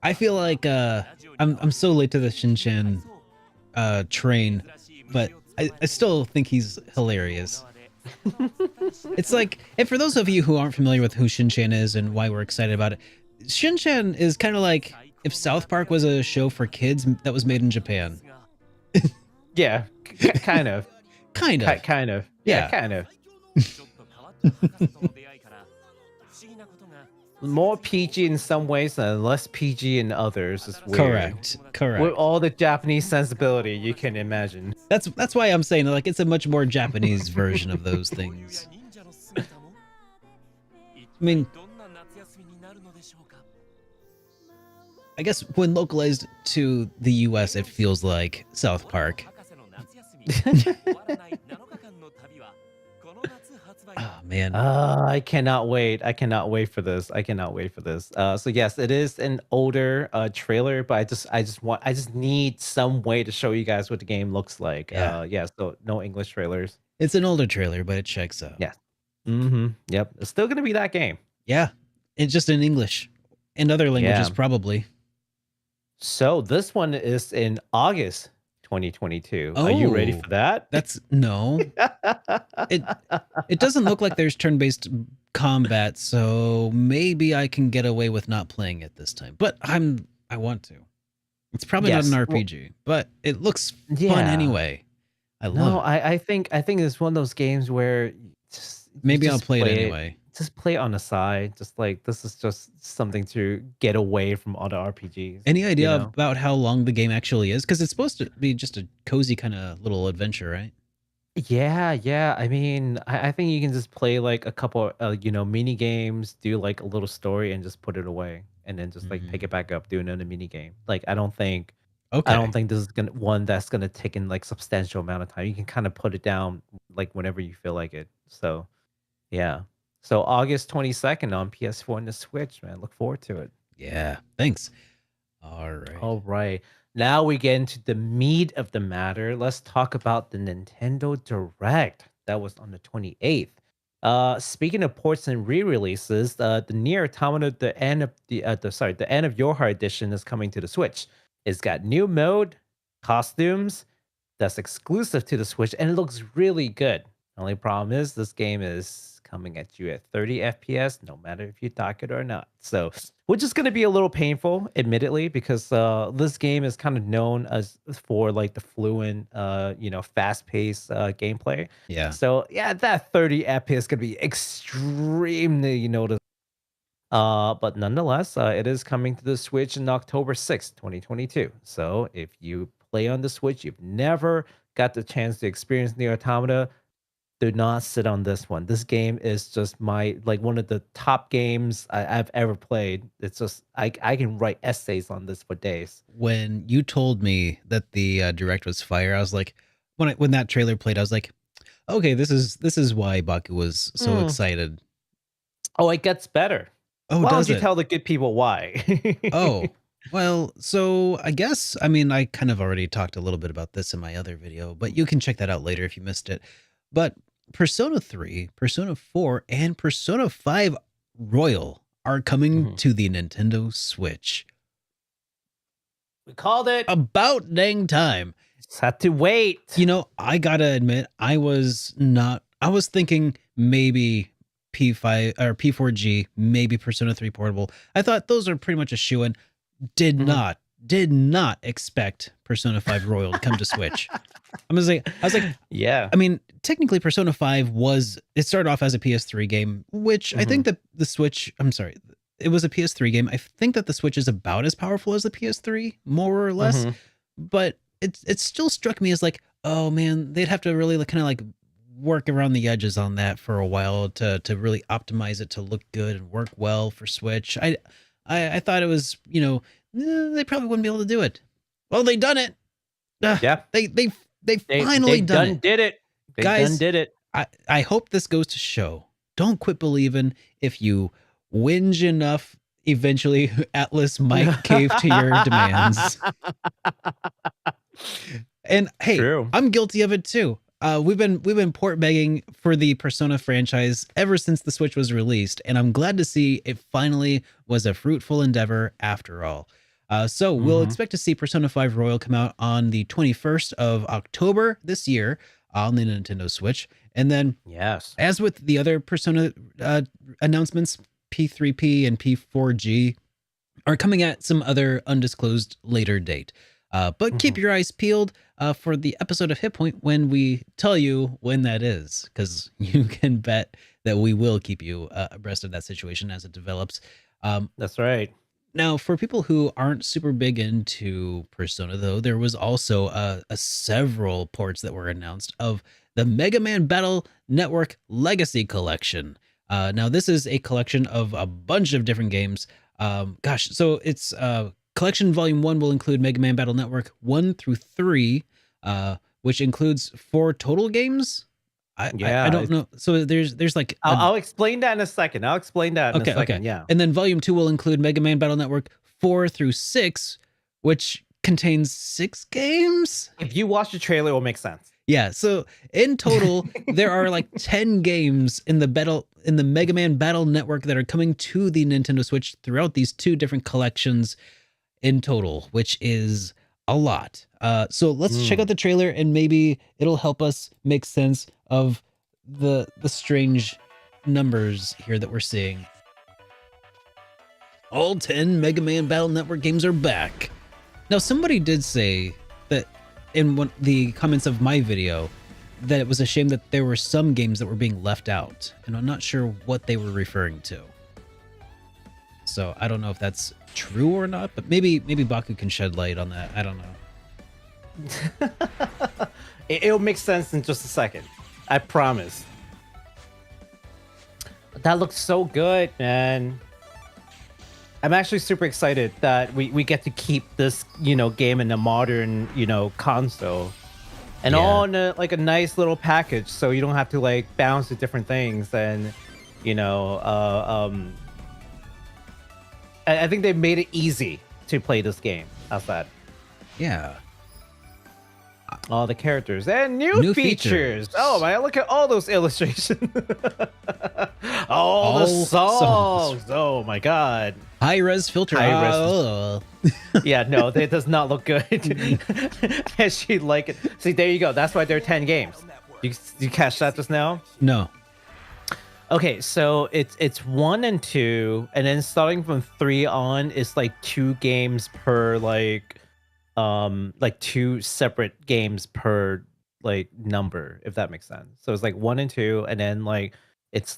I feel like I'm so late to the Shin-Chan train, but I still think he's hilarious. It's like, and for those of you who aren't familiar with who Shin-Chan is and why we're excited about it, Shin-Chan is kind of like if South Park was a show for kids that was made in Japan. Yeah, kind of. Kind of. Kind of. Yeah, kind of. More PG in some ways and less PG in others. It's weird. Correct. With all the Japanese sensibility you can imagine. That's why I'm saying like it's a much more Japanese version of those things. I mean, I guess when localized to the US, it feels like South Park. Oh man. I cannot wait. I cannot wait for this. So yes, it is an older trailer, but I just need some way to show you guys what the game looks like. Yeah. So no English trailers. It's an older trailer, but it checks out. Yeah. Yep. It's still gonna be that game. Yeah. It's just in English and other languages probably. So this one is in August 2022. Are you ready for that? No. It doesn't look like there's turn-based combat, so maybe I can get away with not playing it this time. But I want to. It's probably not an RPG, but it looks fun anyway. I love it. I think it's one of those games where maybe I'll play it anyway. Just play it on the side. Just like this is just something to get away from other RPGs. Any idea about how long the game actually is? Because it's supposed to be just a cozy kind of little adventure, right? Yeah. I mean, I think you can just play like a couple, mini games, do like a little story, and just put it away, and then just like pick it back up, do another mini game. Like I don't think this is that's gonna take in like substantial amount of time. You can kind of put it down like whenever you feel like it. So, yeah. So August 22nd on PS4 and the Switch, man. Look forward to it. Yeah. Thanks. All right. Now we get into the meat of the matter. Let's talk about the Nintendo Direct. That was on the 28th. Speaking of ports and re-releases, the NieR Automata, the end of YoRHa edition is coming to the Switch. It's got new mode, costumes that's exclusive to the Switch, and it looks really good. The only problem is this game is coming at you at 30 FPS, no matter if you dock it or not. So, which is going to be a little painful, admittedly, because this game is kind of known as for like the fluent, fast-paced gameplay. Yeah. So yeah, that 30 FPS is going to be extremely noticeable. But nonetheless, it is coming to the Switch in October 6th, 2022. So if you play on the Switch, you've never got the chance to experience NieR Automata, do not sit on this one. This game is just one of the top games I've ever played. It's just I can write essays on this for days. When you told me that the Direct was fire, I was like, when that trailer played, I was like, okay, this is why Baku was so excited. Oh, it gets better. Oh, why does don't you it? tell the good people why? Oh, well, so I guess, I mean, I kind of already talked a little bit about this in my other video, but you can check that out later if you missed it. But Persona 3, Persona 4, and Persona 5 Royal are coming to the Nintendo Switch. We called it. About dang time. Just had to wait. I gotta admit, I was thinking maybe P5 or P4G, maybe Persona 3 Portable. I thought those are pretty much a shoo-in. Did not expect Persona 5 Royal to come to Switch. I was like, yeah. I mean, technically Persona 5 started off as a PS3 game, which I think that the Switch, it was a PS3 game. I think that the Switch is about as powerful as the PS3, more or less. Mhm. But it still struck me as like, oh man, they'd have to really kind of like work around the edges on that for a while to really optimize it to look good and work well for Switch. I thought it was, they probably wouldn't be able to do it. Well, they done it. Yeah. They They finally done it. did it. They Guys, done did it. I hope this goes to show. Don't quit believing. If you whinge enough, eventually ATLUS might cave to your demands. And hey, True. I'm guilty of it too. We've been port begging for the Persona franchise ever since the Switch was released, and I'm glad to see it finally was a fruitful endeavor after all. So we'll expect to see Persona 5 Royal come out on the 21st of October this year on the Nintendo Switch. And then, Yes. as with the other Persona announcements, P3P and P4G are coming at some other undisclosed later date. But keep your eyes peeled for the episode of HitPoint when we tell you when that is, because you can bet that we will keep you abreast of that situation as it develops. That's right. Now, for people who aren't super big into Persona, though, there was also a several ports that were announced of the Megaman Battle Network Legacy Collection. Now, this is a collection of a bunch of different games. So it's Collection Volume 1 will include Mega Man Battle Network 1 through 3, which includes 4 total games. I don't know. So there's like I'll explain that in a second. Okay. Yeah. And then Volume 2 will include Mega Man Battle Network 4 through 6, which contains 6 games. If you watch the trailer, it will make sense. Yeah. So in total, there are like 10 games in the Mega Man Battle Network that are coming to the Nintendo Switch throughout these 2 different collections in total, which is a lot. So let's check out the trailer, and maybe it'll help us make sense of the strange numbers here that we're seeing. All 10 Mega Man Battle Network games are back. Now, somebody did say that in the comments of my video that it was a shame that there were some games that were being left out, and I'm not sure what they were referring to. So I don't know if that's true or not, but maybe Baku can shed light on that. I don't know. It'll make sense in just a second. I promise. That looks so good, man. I'm actually super excited that we get to keep this, game in a modern, console. And all in a nice little package, so you don't have to bounce to different things. And, I think they've made it easy to play this game. How's that? Yeah. All the characters and new features. Oh man, look at all those illustrations. all the songs. Oh my god. High res filter. Yeah, no, it does not look good. And she like it. See, there you go. That's why there are 10 games. You catch that just now? No. Okay, so it's 1 and 2, and then starting from 3 on, it's 2 games per 2 separate games per number, if that makes sense. So it's 1 and 2, and then it's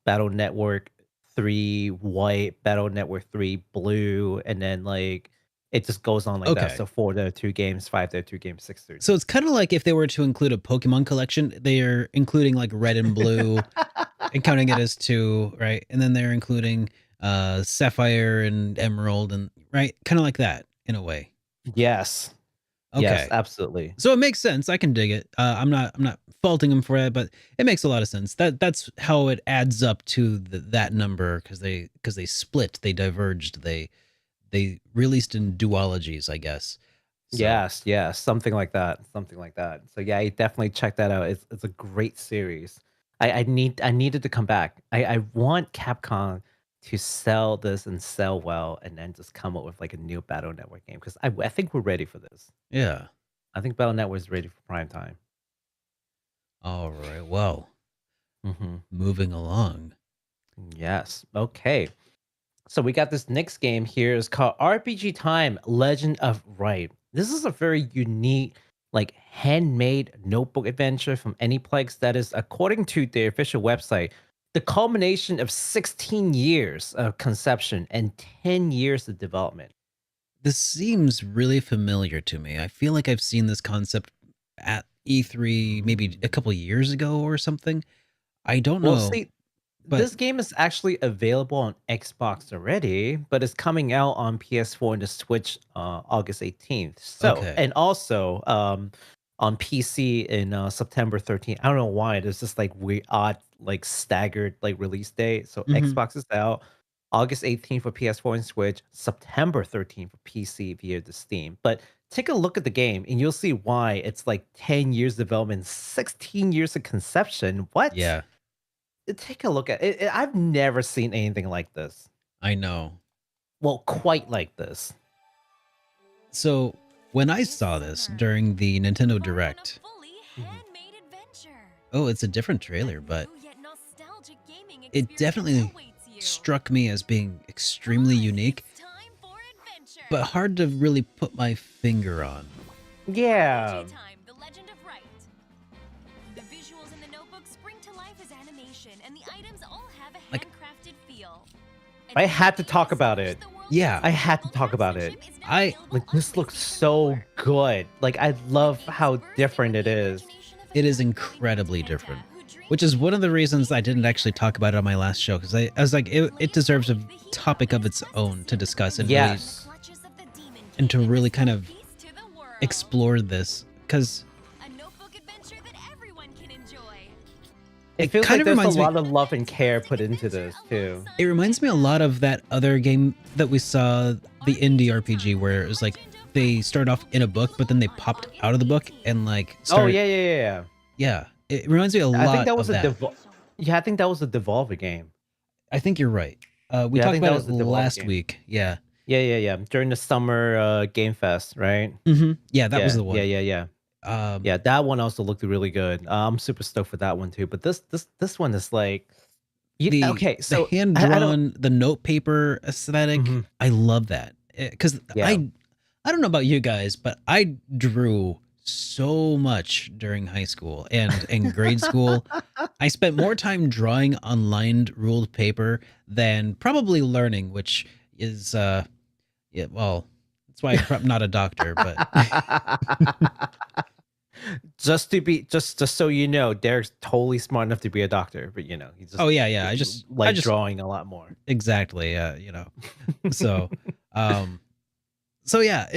Battle Network 3 white, Battle Network 3 blue, and then it just goes on that. So 4 there are 2 games, 5 there are 2 games, 6 there. So it's kind of like if they were to include a Pokemon collection, they are including red and blue and counting it as 2, right? And then they're including Sapphire and Emerald, and right, kind of like that in a way. Yes. Okay. Yes, absolutely. So it makes sense. I can dig it. I'm not faulting them for that, but it makes a lot of sense. That's how it adds up to that number, because they split, they diverged, they released in duologies, I guess. So. Yes, something like that. So yeah, you definitely check that out. It's a great series. I needed to come back. I want Capcom to sell this and sell well, and then just come up with a new Battle Network game, because I think we're ready for this. Yeah. I think Battle Network is ready for prime time. All right. Well, moving along. Yes. Okay. So we got this next game here. It's called RPG Time: Legend of Wright. This is a very unique, handmade notebook adventure from Aniplex that is, according to their official website, the culmination of 16 years of conception and 10 years of development. This seems really familiar to me. I feel like I've seen this concept at E3 maybe a couple years ago or something. I don't Well, know, see, but this game is actually available on Xbox already, but it's coming out on PS4 and the Switch August 18th. So, okay. and also on PC in September 13th. I don't know why. There's just like weird, odd, like staggered like release date. So Mhm. Xbox is out August 18th for PS4 and Switch, September 13th for PC via the Steam. But take a look at the game and you'll see why it's like 10 years development, 16 years of conception. What? Yeah, Take a look at it. I've never seen anything like this. I know. Well, quite like this. So when I saw this during the Nintendo Direct, oh, it's a different trailer, but it definitely struck me as being extremely unique, but hard to really put my finger on. Yeah. The Legend of Wright. The visuals in the notebook spring to life as animation, and the items all have a Like- handcrafted feel. I had to talk about it. Yeah. I had to talk about it. Like, this looks so good. Like, I love how different it is. It is incredibly different, which is one of the reasons I didn't actually talk about it on my last show, because I was like, it deserves a topic of its own to discuss and Yes. and to really kind of explore this, because A notebook adventure that everyone can enjoy. It feels kind like of there's reminds a me- lot of love and care put into this, too. it reminds me a lot of that other game that we saw, the indie RPG, where it was like they start off in a book, but then they popped out of the book and like Oh, started, yeah. it reminds me a lot I think that was of a that. Yeah, I think that was a Devolver game. I think you're right. We Yeah, I talked think that about was it the Devolver last game. week. Yeah. Yeah. During the summer Game Fest, right? Yeah, that was the one. Yeah. Yeah, that one also looked really good. I'm super stoked for that one too. But this one is like, okay. So the hand I don't. drawn, the note paper aesthetic, Mhm. I love that, because Yeah. I don't know about you guys, but I drew so much during high school and in grade school. I spent more time drawing on lined ruled paper than probably learning, which is yeah, well, that's why I'm not a doctor, but just so you know, Derek's totally smart enough to be a doctor, but you know, he's just oh yeah, I just drawing a lot more. exactly, so so yeah,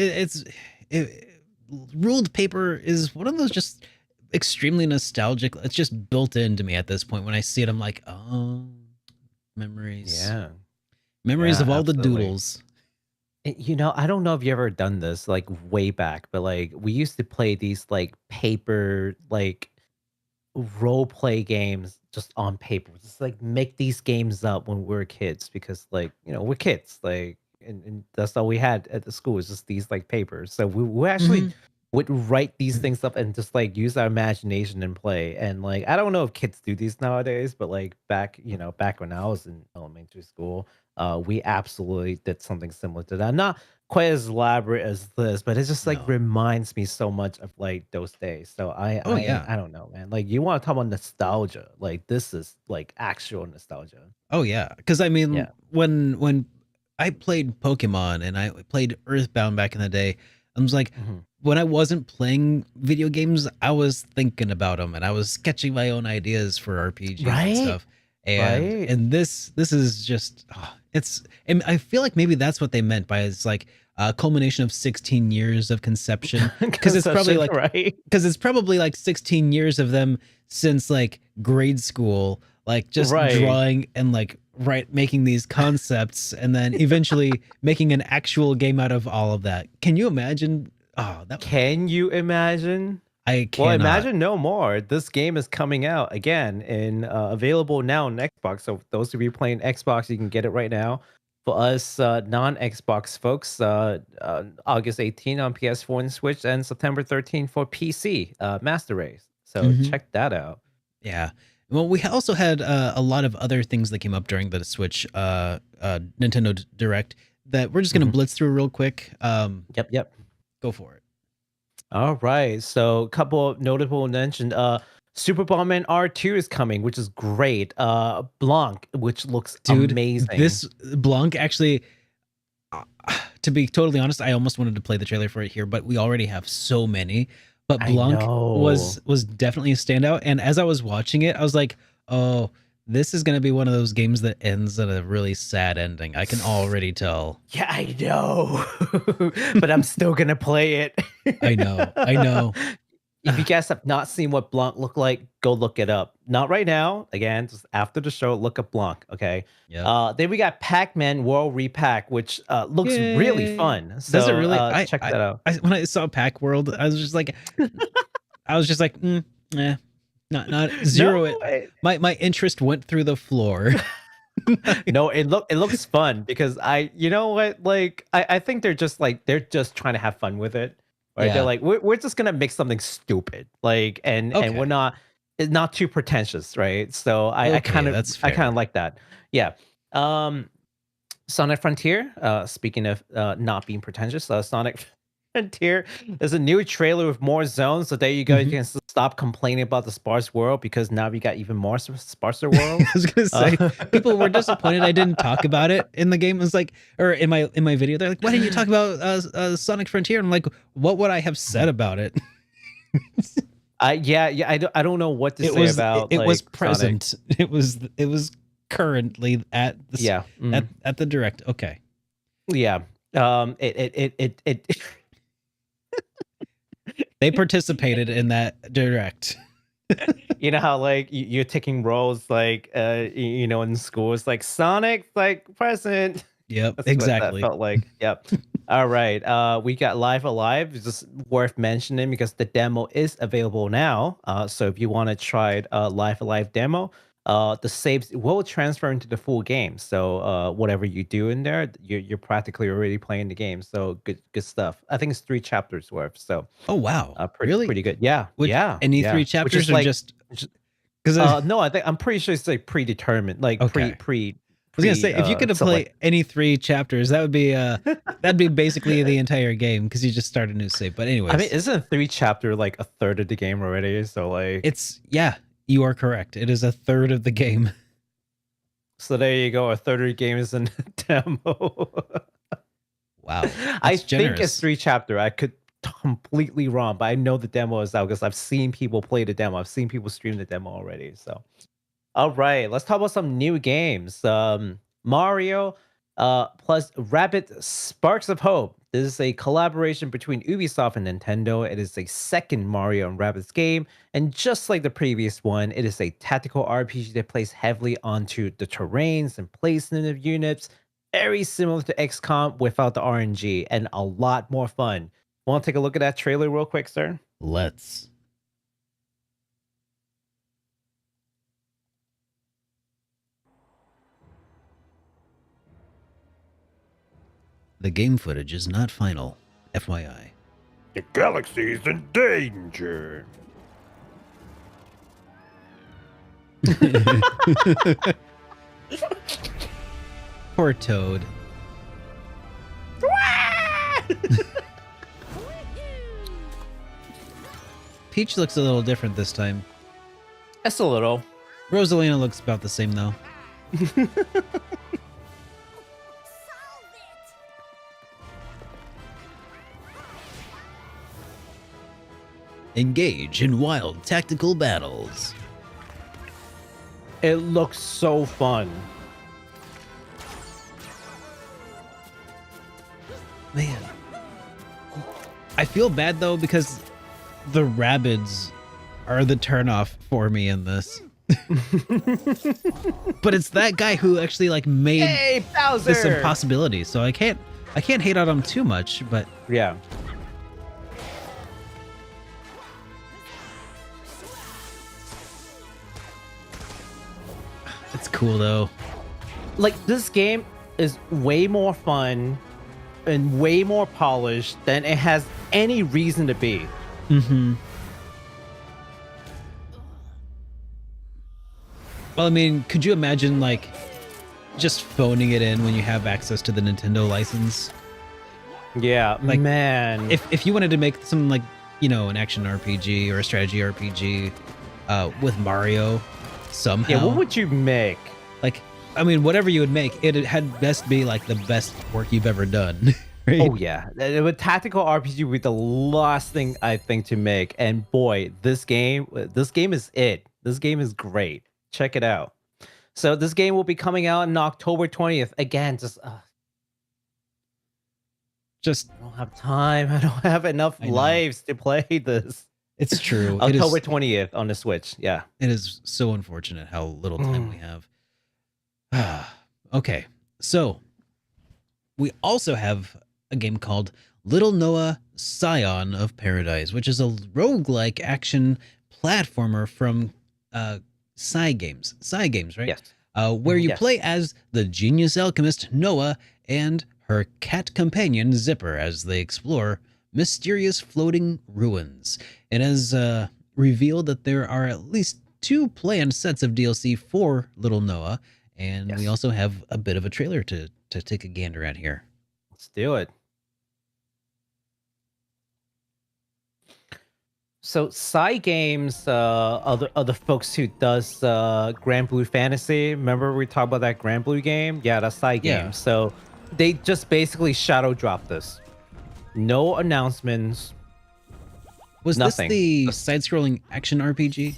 ruled paper is one of those just extremely nostalgic. It's just built into me at this point. When I see it, I'm like, oh, memories. Yeah. Memories Yeah, of all the absolutely. doodles. You know, I don't know if you ever done this like way back, but like we used to play these like paper like role play games just on paper. Just like make these games up when we were kids because like, you know, we're kids. Like and that's all we had at the school is just these like papers. So we actually Mhm. would write these things up and just like use our imagination and play. And like I don't know if kids do these nowadays, but like back when I was in elementary school, we absolutely did something similar to that. Not quite as elaborate as this, but it just like No. reminds me so much of like those days. So Oh, yeah. I don't know, man. Like you want to talk about nostalgia? Like this is like actual nostalgia. Oh yeah, because I mean, Yeah. when I played Pokemon and I played Earthbound back in the day, I was like, Mhm. when I wasn't playing video games, I was thinking about them and I was sketching my own ideas for RPGs Right? and stuff. And Right? and this is just it's, and I feel like maybe that's what they meant by it's like a culmination of 16 years of conception, because it's probably like right. because it's probably like 16 years of them since like grade school, like just Right. drawing and like making these concepts and then eventually making an actual game out of all of that. Can you imagine? Oh, that Can you imagine? I Well, cannot. imagine no more. This game is coming out again and available now on Xbox. So those of you playing Xbox, you can get it right now. For us non-Xbox folks, August 18 on PS4 and Switch, and September 13 for PC Master Race. So Mhm. check that out. Yeah. Well, we also had a lot of other things that came up during the Switch Nintendo Direct that we're just gonna Mhm. blitz through real quick. Yep. Go for it. All right. So a couple of notable mentioned. Super Bomberman R2 is coming, which is great. Blanc, which looks Dude, amazing. this Blanc actually, to be totally honest, I almost wanted to play the trailer for it here, but we already have so many. But I Blanc know. was definitely a standout. And as I was watching it, I was like, oh, this is going to be one of those games that ends at a really sad ending. I can already tell. Yeah, I know. But I'm still gonna play it. I know. If you guys have not seen what Blanc looked like, go look it up. Not right now. Again, just after the show, look up Blanc. Okay. Yeah. Then we got Pac-Man World Repack, which looks really Yay. fun. So Does it really? check that out. When I saw Pack World, I was just like, not zero. No, My interest went through the floor. no, it looks fun because you know what, like I think they're just trying to have fun with it. Right? Yeah. They're like, we're just gonna make something stupid, like, and we're it's not too pretentious, right? So I kind of like that. Yeah. Sonic Frontier. Speaking of not being pretentious, Sonic Frontier. There's a new trailer with more zones, so there you go. You can stop complaining about the sparse world because now we got even more sparser world. I was gonna say people were disappointed I didn't talk about it in the game. It was like, or in my video, they're like, "Why didn't you talk about Sonic Frontier?" And I'm like, "What would I have said about it?" I don't know what to say about it. Like, was present. Sonic. It was currently at the at the direct. Okay. Yeah. It They participated in that direct. You know how like you're taking roles like in school, it's like Sonic like present. Yep, That's exactly. what that felt like. Yep. All right. We got Live Alive. It's just worth mentioning because the demo is available now. So if you want to try Live Alive demo, the saves will transfer into the full game. So whatever you do in there, you're practically already playing the game. So good stuff. I think it's 3 chapters worth. So oh wow, pretty good. Yeah. Any yeah. 3 chapters or like, just because no, I'm pretty sure it's like predetermined, like pre. I was gonna say, if you could play any 3 chapters, that would be that'd be basically the entire game because you just start a new save. But anyways, I mean, isn't 3 chapter like a third of the game already? So like, you are correct. It is a third of the game. So there you go. A third of the game is in the demo. Wow, I think it's 3 chapter. I could completely wrong, but I know the demo is out because I've seen people play the demo. I've seen people stream the demo already. So. All right, let's talk about some new games. Mario plus Rabbids Sparks of Hope. This is a collaboration between Ubisoft and Nintendo. It is a second Mario and Rabbids game. And just like the previous one, it is a tactical RPG that plays heavily onto the terrains and placement of units. Very similar to XCOM without the RNG and a lot more fun. Want to take a look at that trailer real quick, sir? Let's. The game footage is not final, FYI. The galaxy's in danger. Poor Toad. Peach looks a little different this time. That's a little. Rosalina looks about the same though. Engage in wild tactical battles. It looks so fun. Man. I feel bad though because the Rabbids are the turnoff for me in this. But it's that guy who actually like made this impossibility. So I can't hate on him too much, but yeah. It's cool though. Like this game is way more fun and way more polished than it has any reason to be. Mm-hmm. Well, I mean, could you imagine like just phoning it in when you have access to the Nintendo license? Yeah, like, man. If you wanted to make some like, you know, an action RPG or a strategy RPG, with Mario somehow. Yeah, what would you make? Like, I mean, whatever you would make, it had best be like the best work you've ever done. Right? Oh yeah, a tactical RPG would be the last thing I think to make. And boy, this game is it. This game is great. Check it out. So this game will be coming out on October 20th. Again, just I don't have time. I don't have enough lives to play this. It's true. October 20th on the Switch. Yeah. It is so unfortunate how little time we have. Okay, so we also have a game called Little Noah Scion of Paradise, which is a roguelike action platformer from Cygames. Cygames, right? Yes. Where you play as the genius alchemist Noah and her cat companion Zipper as they explore mysterious floating ruins. It has revealed that there are at least 2 planned sets of DLC for Little Noah, and we also have a bit of a trailer to take a gander at here. Let's do it. So Cygames are the folks who does Grand Blue Fantasy. Remember we talked about that Grand Blue game? Yeah, that's Cygames. Yeah. So they just basically shadow dropped this. No announcements. Was nothing. This the side-scrolling action RPG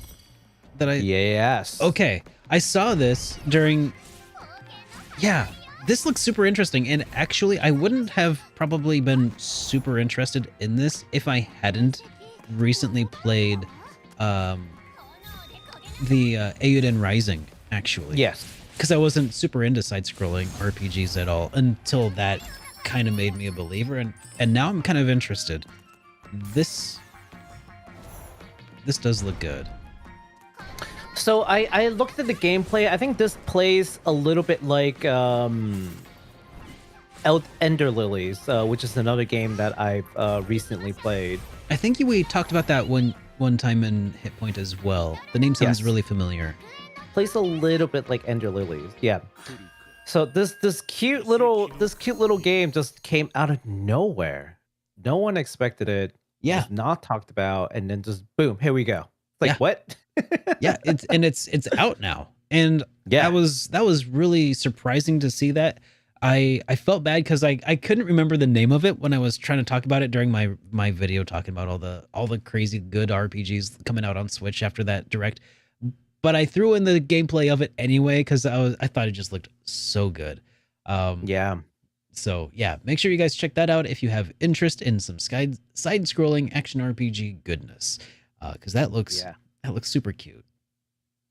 that I... Yes. Okay, I saw this during... Yeah, this looks super interesting, and actually I wouldn't have probably been super interested in this if I hadn't recently played the Eiyuden Rising, actually. Yes. Because I wasn't super into side-scrolling RPGs at all until that kind of made me a believer, and now I'm kind of interested. This does look good. So I looked at the gameplay. I think this plays a little bit like Ender Lilies, which is another game that I've recently played. I think we talked about that one time in HitPoint as well. The name sounds really familiar. Plays a little bit like Ender Lilies. Yeah. So this cute little game just came out of nowhere. No one expected it. Yeah. It was not talked about, and then just boom, here we go. Like what? Yeah, it's out now. And that was really surprising to see that. I felt bad because I couldn't remember the name of it when I was trying to talk about it during my video talking about all the crazy good RPGs coming out on Switch after that direct. But I threw in the gameplay of it anyway because I thought it just looked so good. So yeah, make sure you guys check that out if you have interest in some side-scrolling action RPG goodness, because that looks super cute.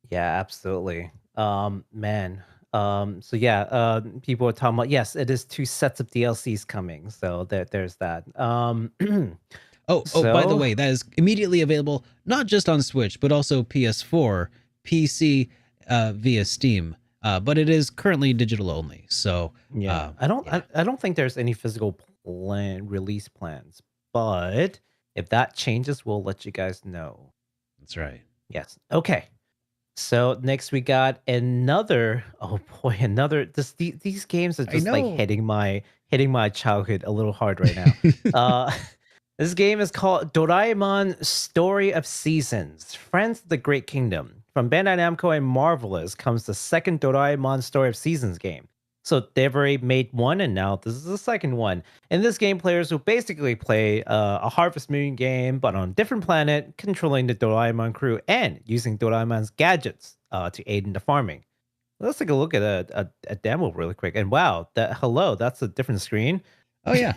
Yeah, absolutely. Man. So yeah, people are talking about, yes, it is 2 sets of DLCs coming. So there's that. By the way, that is immediately available not just on Switch but also PS4, PC, via Steam. But it is currently digital only. So yeah, I don't think there's any physical release plans. But if that changes, we'll let you guys know. That's right. Yes. Okay. So next we got another. Oh boy, these games are just like hitting my childhood a little hard right now. This game is called Doraemon Story of Seasons, Friends of the Great Kingdom. From Bandai Namco and Marvelous comes the second Doraemon Story of Seasons game. So they've already made one, and now this is the second one. In this game, players will basically play a Harvest Moon game, but on a different planet, controlling the Doraemon crew and using Doraemon's gadgets to aid in the farming. Let's take a look at a demo really quick. And wow, that's a different screen. Oh yeah.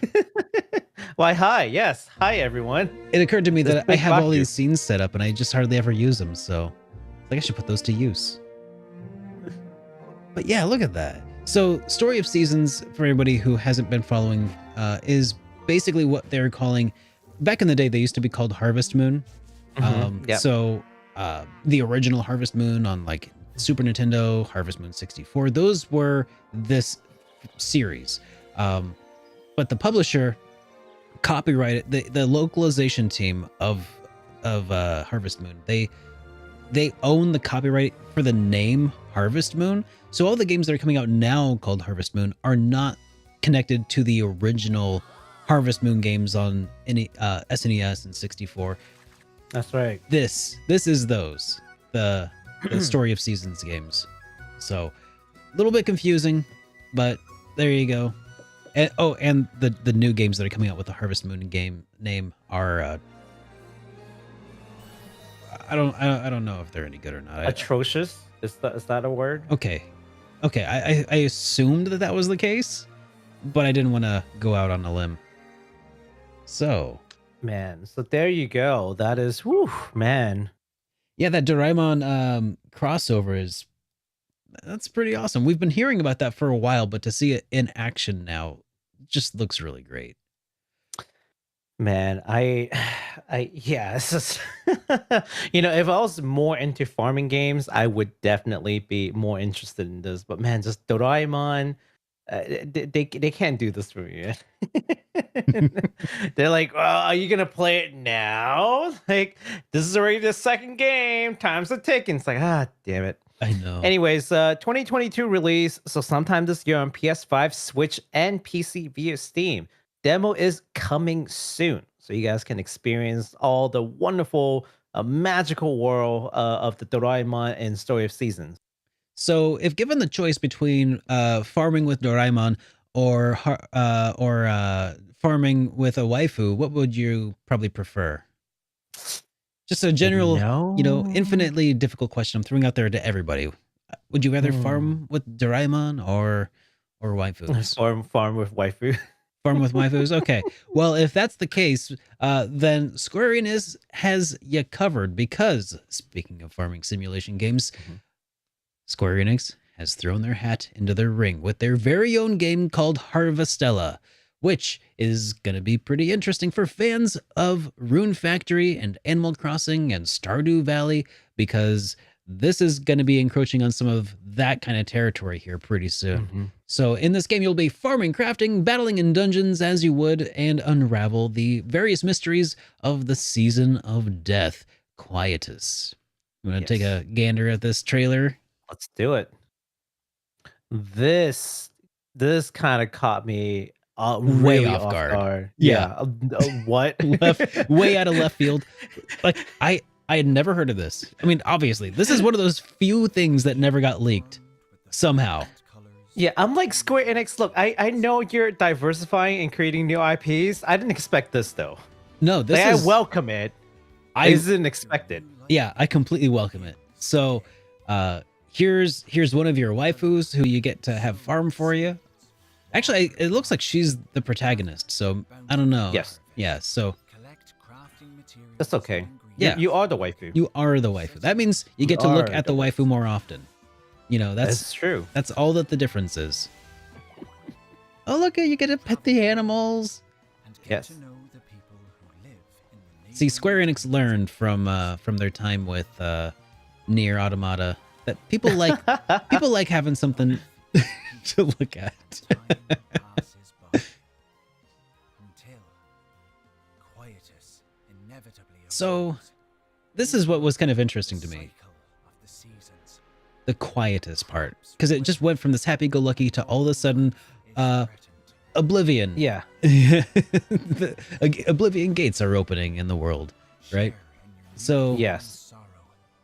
Why, hi, yes, hi everyone. It occurred to me that I have all these scenes set up, and I just hardly ever use them. So I think I should put those to use. But yeah, look at that. So Story of Seasons, for anybody who hasn't been following, is basically what they're calling, back in the day, they used to be called Harvest Moon. So the original Harvest Moon on like Super Nintendo, Harvest Moon 64, those were this series. But the publisher copyrighted, the localization team of Harvest Moon, they own the copyright for the name Harvest Moon. So all the games that are coming out now called Harvest Moon are not connected to the original Harvest Moon games on any SNES and 64. That's right. This is those. the Story of Seasons games. So a little bit confusing, but there you go. And, and the new games that are coming out with the Harvest Moon game name are I don't know if they're any good or not. Atrocious? Is that a word? Okay. I assumed that was the case, but I didn't want to go out on a limb. So, Man, so there you go. That is, whew, man. yeah, that Doraemon crossover that's pretty awesome. We've been hearing about that for a while, but to see it in action now just looks really great. Man, yeah, it's just, if I was more into farming games, I would definitely be more interested in this. But man, just Doraemon, they can't do this for me. They're like, well, are you gonna play it now? Like, this is already the second game. Time's a ticking. It's like, damn it. I know. Anyways, 2022 release, so sometime this year on PS5, Switch, and PC via Steam. Demo is coming soon, so you guys can experience all the wonderful, magical world of the Doraemon and Story of Seasons. So, if given the choice between farming with Doraemon or farming with a waifu, what would you probably prefer? Just a general, infinitely difficult question I'm throwing out there to everybody. Would you rather farm with Doraemon or waifus? Farm with waifu. Farm with waifus? Okay. Well, if that's the case, then Square Enix has you covered because, speaking of farming simulation games, Square Enix has thrown their hat into their ring with their very own game called Harvestella, which is going to be pretty interesting for fans of Rune Factory and Animal Crossing and Stardew Valley, because this is going to be encroaching on some of that kind of territory here pretty soon. So in this game, you'll be farming, crafting, battling in dungeons as you would, and unravel the various mysteries of the Season of Death, Quietus. You want to take a gander at this trailer? Let's do it. This kind of caught me way off guard. Yeah. What? Way out of left field. Like, I had never heard of this. I mean, obviously, this is one of those few things that never got leaked somehow. Yeah, I'm like, Square Enix, look, I know you're diversifying and creating new IPs. I didn't expect this, though. No, this like, is... I welcome it. I didn't expect it. Yeah, I completely welcome it. So, here's one of your waifus who you get to have farm for you. Actually, it looks like she's the protagonist, so I don't know. Yes. Yeah, so... That's okay. Yeah. You are the waifu. You are the waifu. That means you get to look at the waifu more often. That's true. That's all that the difference is. Oh, look, you get to pet the animals. Yes. See, Square Enix learned from their time with NieR Automata that people like having something to look at. So, this is what was kind of interesting to me. The Quietus part. Because it just went from this happy-go-lucky to all of a sudden, Oblivion. Yeah. Oblivion gates are opening in the world, right? So, yes.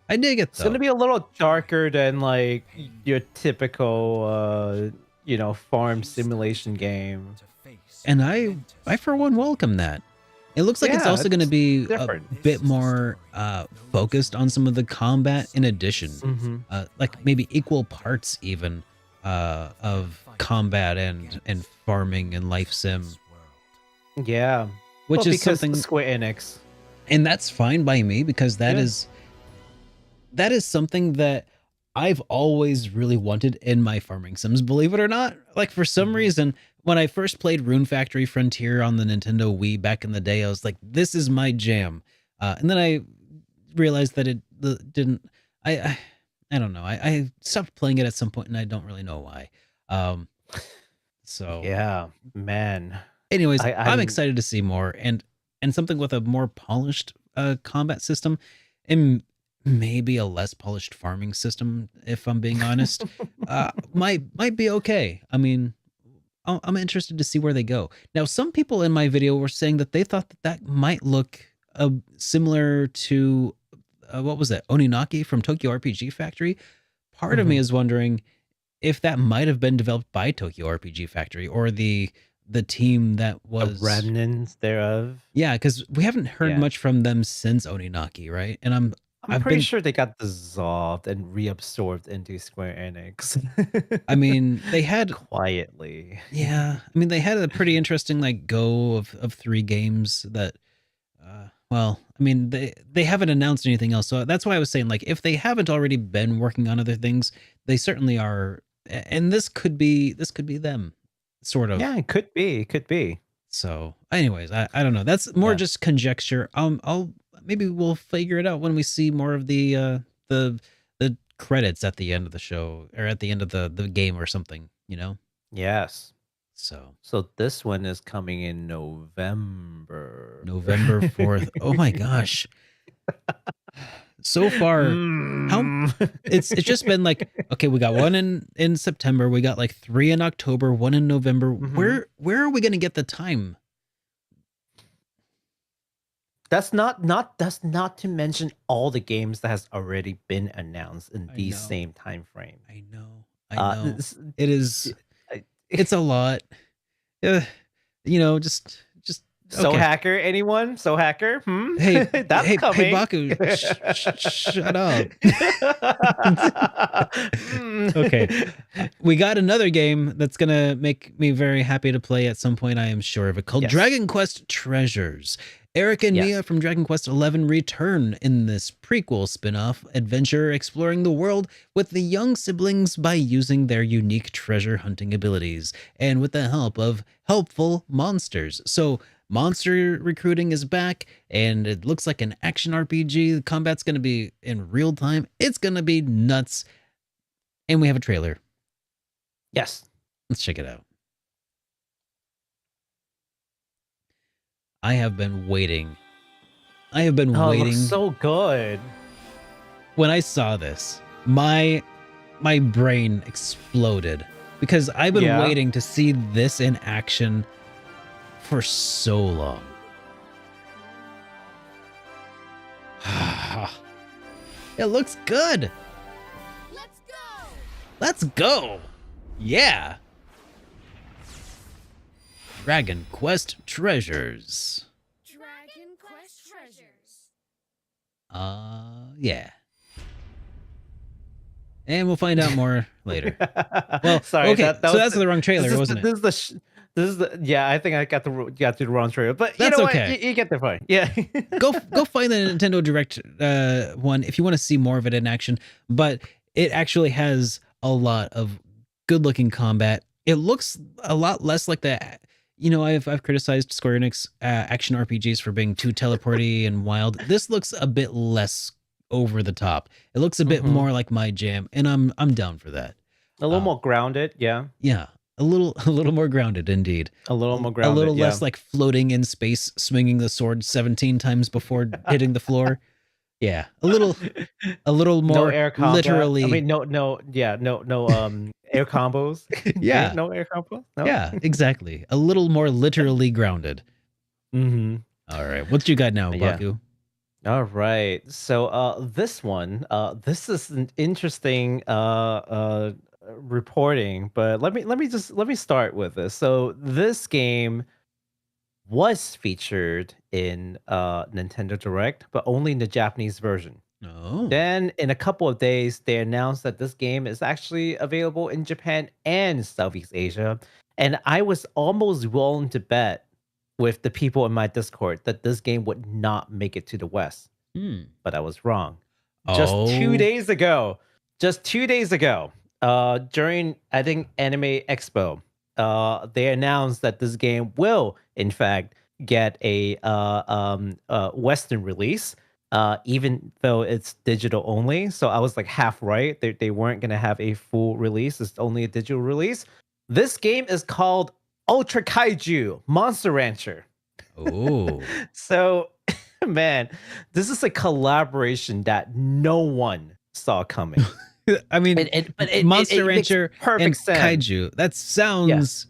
I dig it, though. It's going to be a little darker than, like, your typical, farm simulation game. And I for one, welcome that. It looks like it's also going to be different. A bit more focused on some of the combat in addition. Like maybe equal parts even of combat and farming and life sim. Yeah. Which is something... Square Enix. And that's fine by me because that is something that I've always really wanted in my farming sims, believe it or not. Like for some reason... When I first played Rune Factory Frontier on the Nintendo Wii back in the day, I was like, this is my jam. And then I realized that it didn't... I don't know. I stopped playing it at some point, and I don't really know why. So... Yeah, man. Anyways, I'm excited to see more. And something with a more polished combat system. And maybe a less polished farming system, if I'm being honest. Might be okay. I mean... I'm interested to see where they go. Now, some people in my video were saying that they thought that might look similar to what was it? Oninaki from Tokyo RPG Factory. Part of me Mhm. is wondering if that might have been developed by Tokyo RPG Factory or the team that A was. remnants thereof. Yeah, because we haven't heard Yeah. much from them since Oninaki, right? And I'm I've pretty been sure they got dissolved and reabsorbed into Square Enix. I mean, they had quietly. yeah, I mean they had a pretty interesting like go of 3 games that well, I mean they haven't announced anything else. So that's why I was saying like if they haven't already been working on other things, they certainly are and this could be them sort of. Yeah, it could be. It could be. So, anyways, I don't know. That's more Yeah. just conjecture. I'll maybe we'll figure it out when we see more of the credits at the end of the show or at the end of the game or something, you know? Yes. So, So this one is coming in November. November 4th. Oh my gosh. So far, it's just been like, okay, we got one in September, we got like 3 in October, 1 in November. Mhm. Where are we going to get the time? That's not to mention all the games that has already been announced in I the know. same time frame. I know. This- It is I- it's a lot. You know, just So okay. hacker, anyone? So hacker? Hey, That's hey, coming. hey, Baku, shut up. Okay, we got another game that's gonna make me very happy to play at some point. I am sure of it. Called Yes. Dragon Quest Treasures. Eric and Yes. NieR from Dragon Quest XI return in this prequel spin-off adventure exploring the world with the young siblings by using their unique treasure hunting abilities and with the help of helpful monsters. So monster recruiting is back and it looks like an action RPG. The combat's going to be in real time. It's going to be nuts. And we have a trailer. Yes. Let's check it out. I have been waiting. Oh, it waiting. looks so good. When I saw this, my brain exploded because I've been Yeah. waiting to see this in action for so long. It looks good. Let's go! Let's go. Yeah. Dragon Quest Treasures. Dragon Quest Treasures. Yeah. And we'll find out more later. Well, sorry. okay, that so was that's the wrong trailer, wasn't it? This is the yeah. I think I got the wrong trailer, but you That's know okay. what? You get the point. Yeah. Go find the Nintendo Direct one if you want to see more of it in action. But it actually has a lot of good looking combat. It looks a lot less like the. You know, I've criticized Square Enix action RPGs for being too teleporty and wild. This looks a bit less over the top. It looks a bit Mhm. more like my jam, and I'm down for that. A little more grounded. Yeah. Yeah, a little more grounded indeed. A little more grounded. A little yeah. less like floating in space, swinging the sword 17 times before hitting the floor. Yeah, a little more no air combat. literally. I mean, no air combos. Yeah. No air combos. No? Yeah, exactly. A little more literally grounded. Mm-hmm. All right, what you got now, Yeah. Baku? All right. So this one, this is an interesting reporting, but let me start with this. So this game was featured in Nintendo Direct, but only in the Japanese version. Oh, Then in a couple of days, they announced that this game is actually available in Japan and Southeast Asia. And I was almost willing to bet with the people in my Discord that this game would not make it to the West. But I was wrong. Just Oh. 2 days ago, during I think Anime Expo, they announced that this game will, in fact, get a Western release, even though it's digital only. So I was like half right. They weren't gonna have a full release. It's only a digital release. This game is called Ultra Kaiju Monster Rancher. Oh, So, man, this is a collaboration that no one saw coming. I mean, But it Monster makes Rancher perfect and sense. Kaiju. That sounds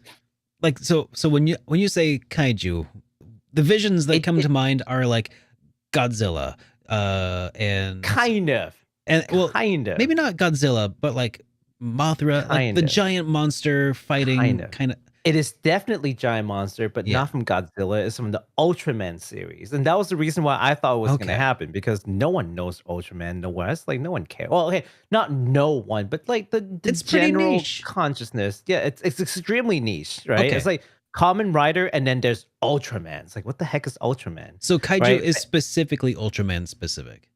like so. So when you say Kaiju, the visions that come to mind are like Godzilla, and Kind of. well, Kind of. maybe not Godzilla, but like Mothra, like Kind the of. giant monster fighting kind of. It is definitely Giant Monster, but Yeah. not from Godzilla. It's from the Ultraman series. And that was the reason why I thought it was going to Okay. happen, because no one knows Ultraman nowhere. It's like no one cares. Well, okay, not no one, but like the It's pretty general niche. consciousness. Yeah, it's extremely niche, right? Okay. It's like Kamen Rider, and then there's Ultraman. It's like, what the heck is Ultraman? So Kaiju Right. is specifically Ultraman specific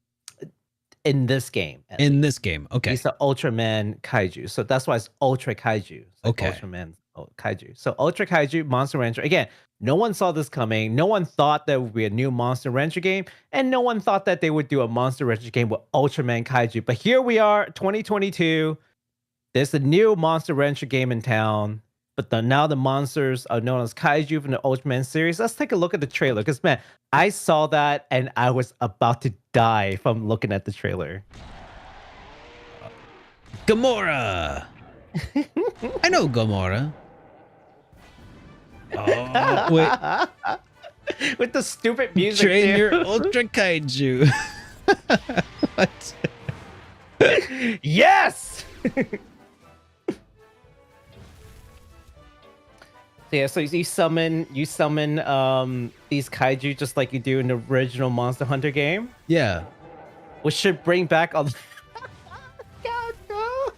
In this game. at in least. this game. Okay. He's the Ultraman Kaiju. So that's why it's Ultra Kaiju. It's like Okay. Ultraman Kaiju. So Ultra Kaiju, Monster Rancher. Again, no one saw this coming. No one thought there would be a new Monster Rancher game. And no one thought that they would do a Monster Rancher game with Ultraman Kaiju. But here we are, 2022. There's a new Monster Rancher game in town. But now the monsters are known as Kaiju from the Ultraman series. Let's take a look at the trailer. Because, man, I saw that and I was about to die from looking at the trailer. Gamora. I know Gamora. Oh, wait. With the stupid music. Train too. your Ultra Kaiju. What? Yes. Yeah, so you summon these kaiju just like you do in the original Monster Hunter game, Yeah. which should bring back all the God, no.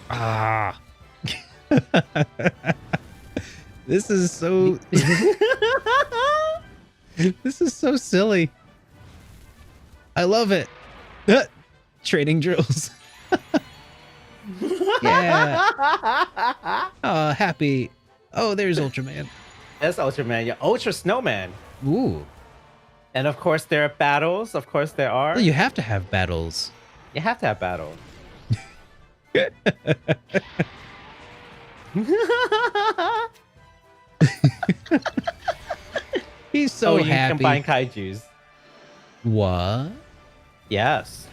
Ah. This is so. This is so silly. I love it. Training drills. Yeah. Oh, happy. Oh, there's Ultraman. That's Ultraman, yeah, Ultra Snowman. Ooh. And of course there are battles. Of course there are. Well, you have to have battles. You have to have battles. He's so you happy. combine kaijus. What? Yes.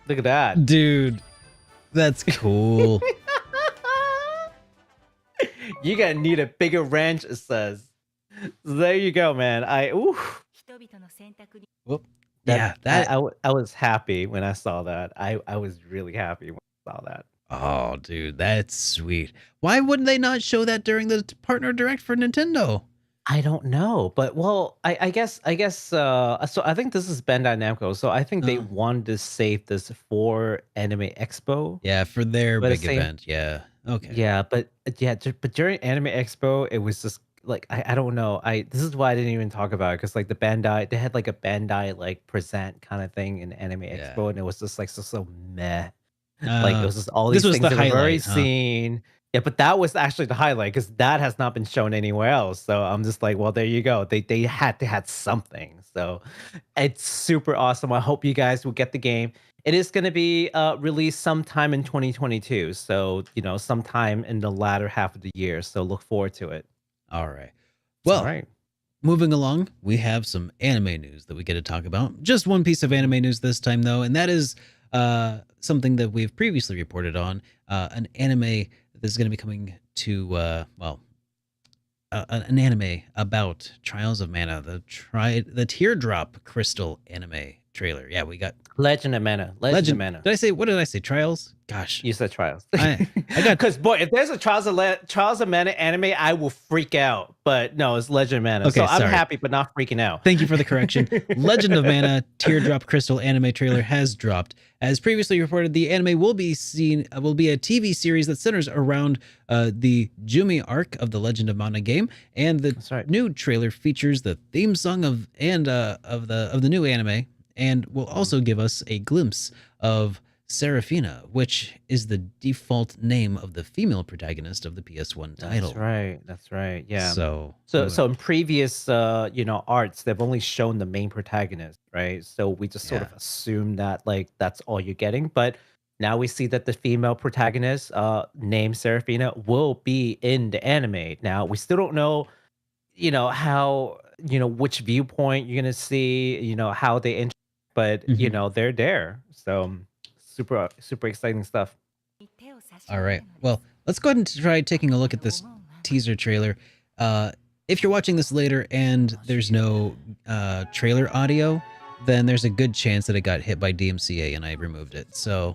Look at that. Dude, that's cool. You're gonna need a bigger ranch, it says. So there you go, man. Whoop. Yeah, I was happy when I saw that. I was really happy when I saw that. Oh, dude, that's sweet. Why wouldn't they not show that during the partner direct for Nintendo? I don't know, but well, I guess so I think this is Bandai Namco. So I think they wanted to save this for Anime Expo. Yeah, for their But big the same- event. Yeah. Okay. Yeah, but during Anime Expo, it was just like I don't know. This is why I didn't even talk about it, because like the Bandai, they had like a Bandai like present kind of thing in Anime Yeah. Expo, and it was just like so meh. Like it was just all these this was things the that we've already highlight, huh? seen. Yeah, but that was actually the highlight, because that has not been shown anywhere else. So I'm just like, well, there you go. They had something. So it's super awesome. I hope you guys will get the game. It is going to be released sometime in 2022. So sometime in the latter half of the year. So look forward to it. All right. Well, All right. moving along, we have some anime news that we get to talk about. Just one piece of anime news this time, though, and that is something that we've previously reported on, an anime that is going to be coming to, an anime about Trials of Mana, the Teardrop Crystal anime trailer. Yeah, we got Legend of Mana. Legend of Mana. Did I say, what did I say? Trials? Gosh. You said Trials. I got Because boy, if there's a Trials of Mana anime, I will freak out. But no, it's Legend of Mana. Okay, so I'm sorry. happy, but not freaking out. Thank you for the correction. Legend of Mana Teardrop Crystal anime trailer has dropped. As previously reported, the anime will be a TV series that centers around the Jumi arc of the Legend of Mana game, and That's right. new trailer features the theme song of the new anime, and will also give us a glimpse of Seraphina, which is the default name of the female protagonist of the PS1 title. That's right. Yeah. So So in previous arts, they've only shown the main protagonist, right? So we just sort of assume that like that's all you're getting. But now we see that the female protagonist, named Seraphina, will be in the anime. Now we still don't know, how which viewpoint you're gonna see, how they interact. but you Mhm. know, they're there. So super exciting stuff. All right. Well, let's go ahead and try taking a look at this teaser trailer. If you're watching this later and there's no trailer audio, then there's a good chance that it got hit by DMCA and I removed it. So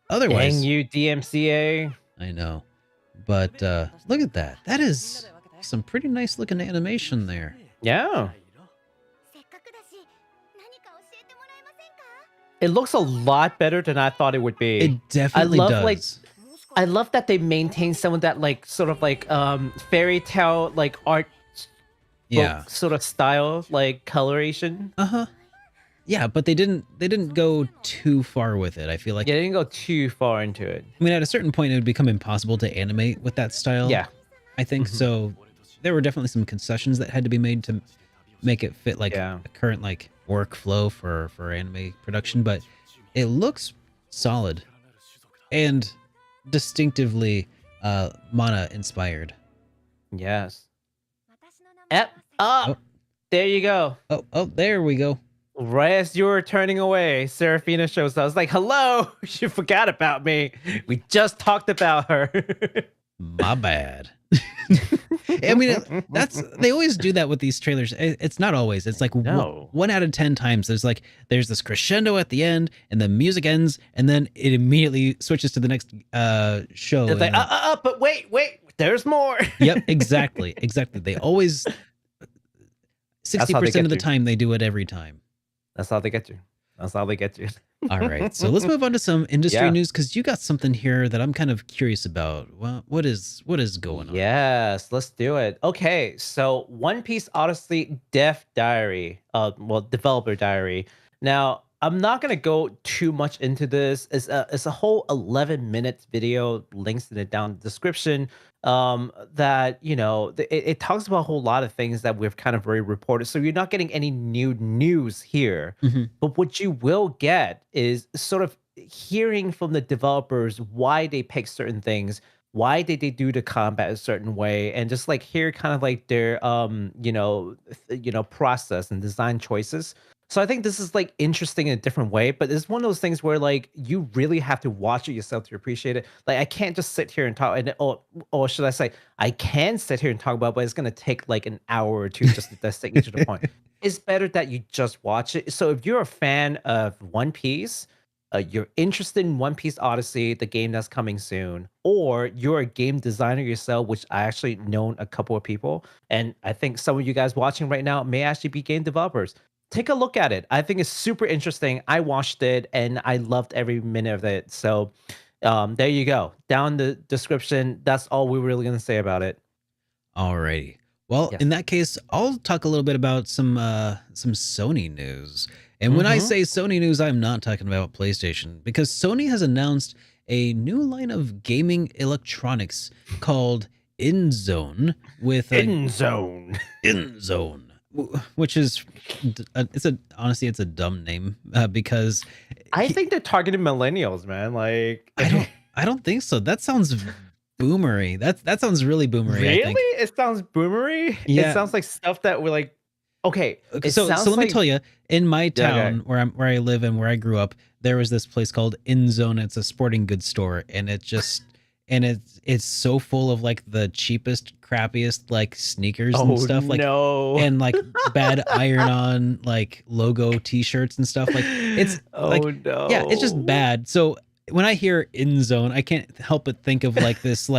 otherwise, Dang you, DMCA. I know. But look at that. That is some pretty nice looking animation there. Yeah. It looks a lot better than I thought it would be. It definitely love, does. like, I love that they maintain some of that like sort of like fairy tale like art Yeah. book sort of style, like coloration. Uh-huh. Yeah, but they didn't go too far with it. I feel like Yeah, they didn't go too far into it. I mean, at a certain point, it would become impossible to animate with that style. Yeah. I think so. There were definitely some concessions that had to be made to make it fit like Yeah. a current like workflow for anime production, but it looks solid and distinctively mana inspired. Yes. Oh, there you go. Oh, there we go. Right as you were turning away, Seraphina shows up. I was like, hello, you forgot about me. We just talked about her. My bad. I mean, they always do that with these trailers. It's not always. It's like No. 1 out of 10 times. There's this crescendo at the end, and the music ends, and then it immediately switches to the next show. It's like, but wait, there's more. Yep, exactly. They always 60% of the you. time they do it every time. That's how they get you. All right, so let's move on to some industry Yeah. news because you got something here that I'm kind of curious about. Well, what is going on? Yes, let's do it. Okay, so One Piece Odyssey developer diary. Now, I'm not gonna go too much into this. It's a whole 11-minute video. Links in it down in the description. That it talks about a whole lot of things that we've kind of already reported. So you're not getting any new news here. Mhm. But what you will get is sort of hearing from the developers why they pick certain things, why did they do the combat a certain way, and just like hear kind of like their process and design choices. So I think this is like interesting in a different way, but it's one of those things where like you really have to watch it yourself to appreciate it. Like I can't just sit here and talk, or should I say, I can sit here and talk about, but it's gonna take like an hour or two just to dissect each of the point. It's better that you just watch it. So if you're a fan of One Piece, you're interested in One Piece Odyssey, the game that's coming soon, or you're a game designer yourself, which I actually known a couple of people, and I think some of you guys watching right now may actually be game developers. Take a look at it. I think it's super interesting. I watched it and I loved every minute of it. So there you go. Down in the description. That's all we're really going to say about it. Alrighty. Well, Yes. in that case, I'll talk a little bit about some Sony news. And when I Mhm. say Sony news, I'm not talking about PlayStation because Sony has announced a new line of gaming electronics called InZone with InZone. InZone, which is honestly it's a dumb name because I think they're targeting millennials, man. Like I don't think so. That sounds boomery. That sounds really boomery. I think. Really? It sounds boomery. Yeah. It sounds like stuff that we're like. Okay. It So sounds let me like- tell you, in my Yeah, town where I live and where I grew up, there was this place called InZone. It's a sporting goods store, and it's so full of like the cheapest, crappiest like sneakers and stuff, like no. and like bad iron-on like logo T-shirts and stuff. Like it's like no. yeah, it's just bad. So when I hear InZone, I can't help but think of like this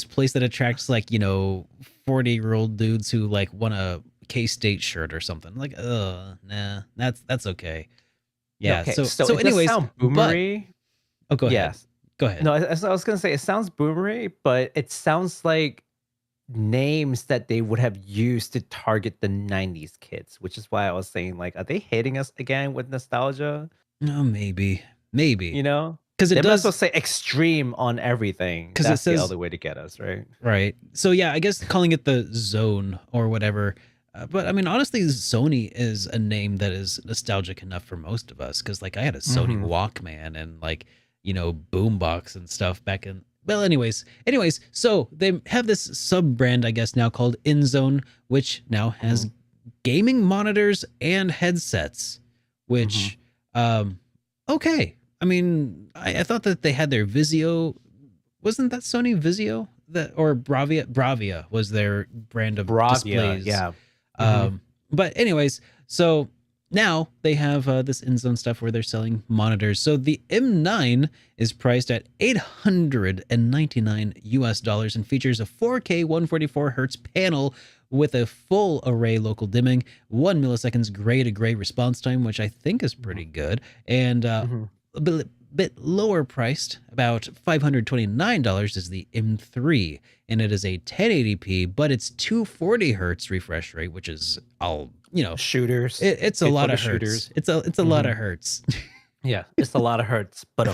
place that attracts like 40-year-old dudes who like want a K-State shirt or something. Like, nah, that's okay. Yeah. Okay, So it does anyways, sound boomery. go ahead. Yes. Go ahead. No, I was gonna say it sounds boomery, but it sounds like names that they would have used to target the 90s kids, which is why I was saying, like, are they hating us again with nostalgia? No, maybe. Because They it might as does well say extreme on everything. 'Cause it That's the says- other way to get us, right? right. So yeah, I guess calling it the Zone or whatever. But I mean, honestly, Sony is a name that is nostalgic enough for most of us because like I had a Sony Mhm. Walkman and like boombox and stuff back in. Well, anyways, so they have this sub brand, I guess, now called InZone, which now has gaming monitors and headsets, which Okay. I mean, I thought that they had their Vizio. Wasn't that Sony Vizio? That or Bravia was their brand of Bravia, displays. yeah. But anyways, so now they have this InZone stuff where they're selling monitors. So the M9 is priced at $899 US and features a 4K 144 hertz panel with a full array local dimming, 1 milliseconds gray to gray response time, which I think is pretty good, and a bit lower priced, about $529 is the M3, and it is a 1080p, but it's 240 hertz refresh rate, which is Shooters. it's a Good lot for of the hertz. shooters. It's a lot of hertz. Yeah, it's a lot of hertz, but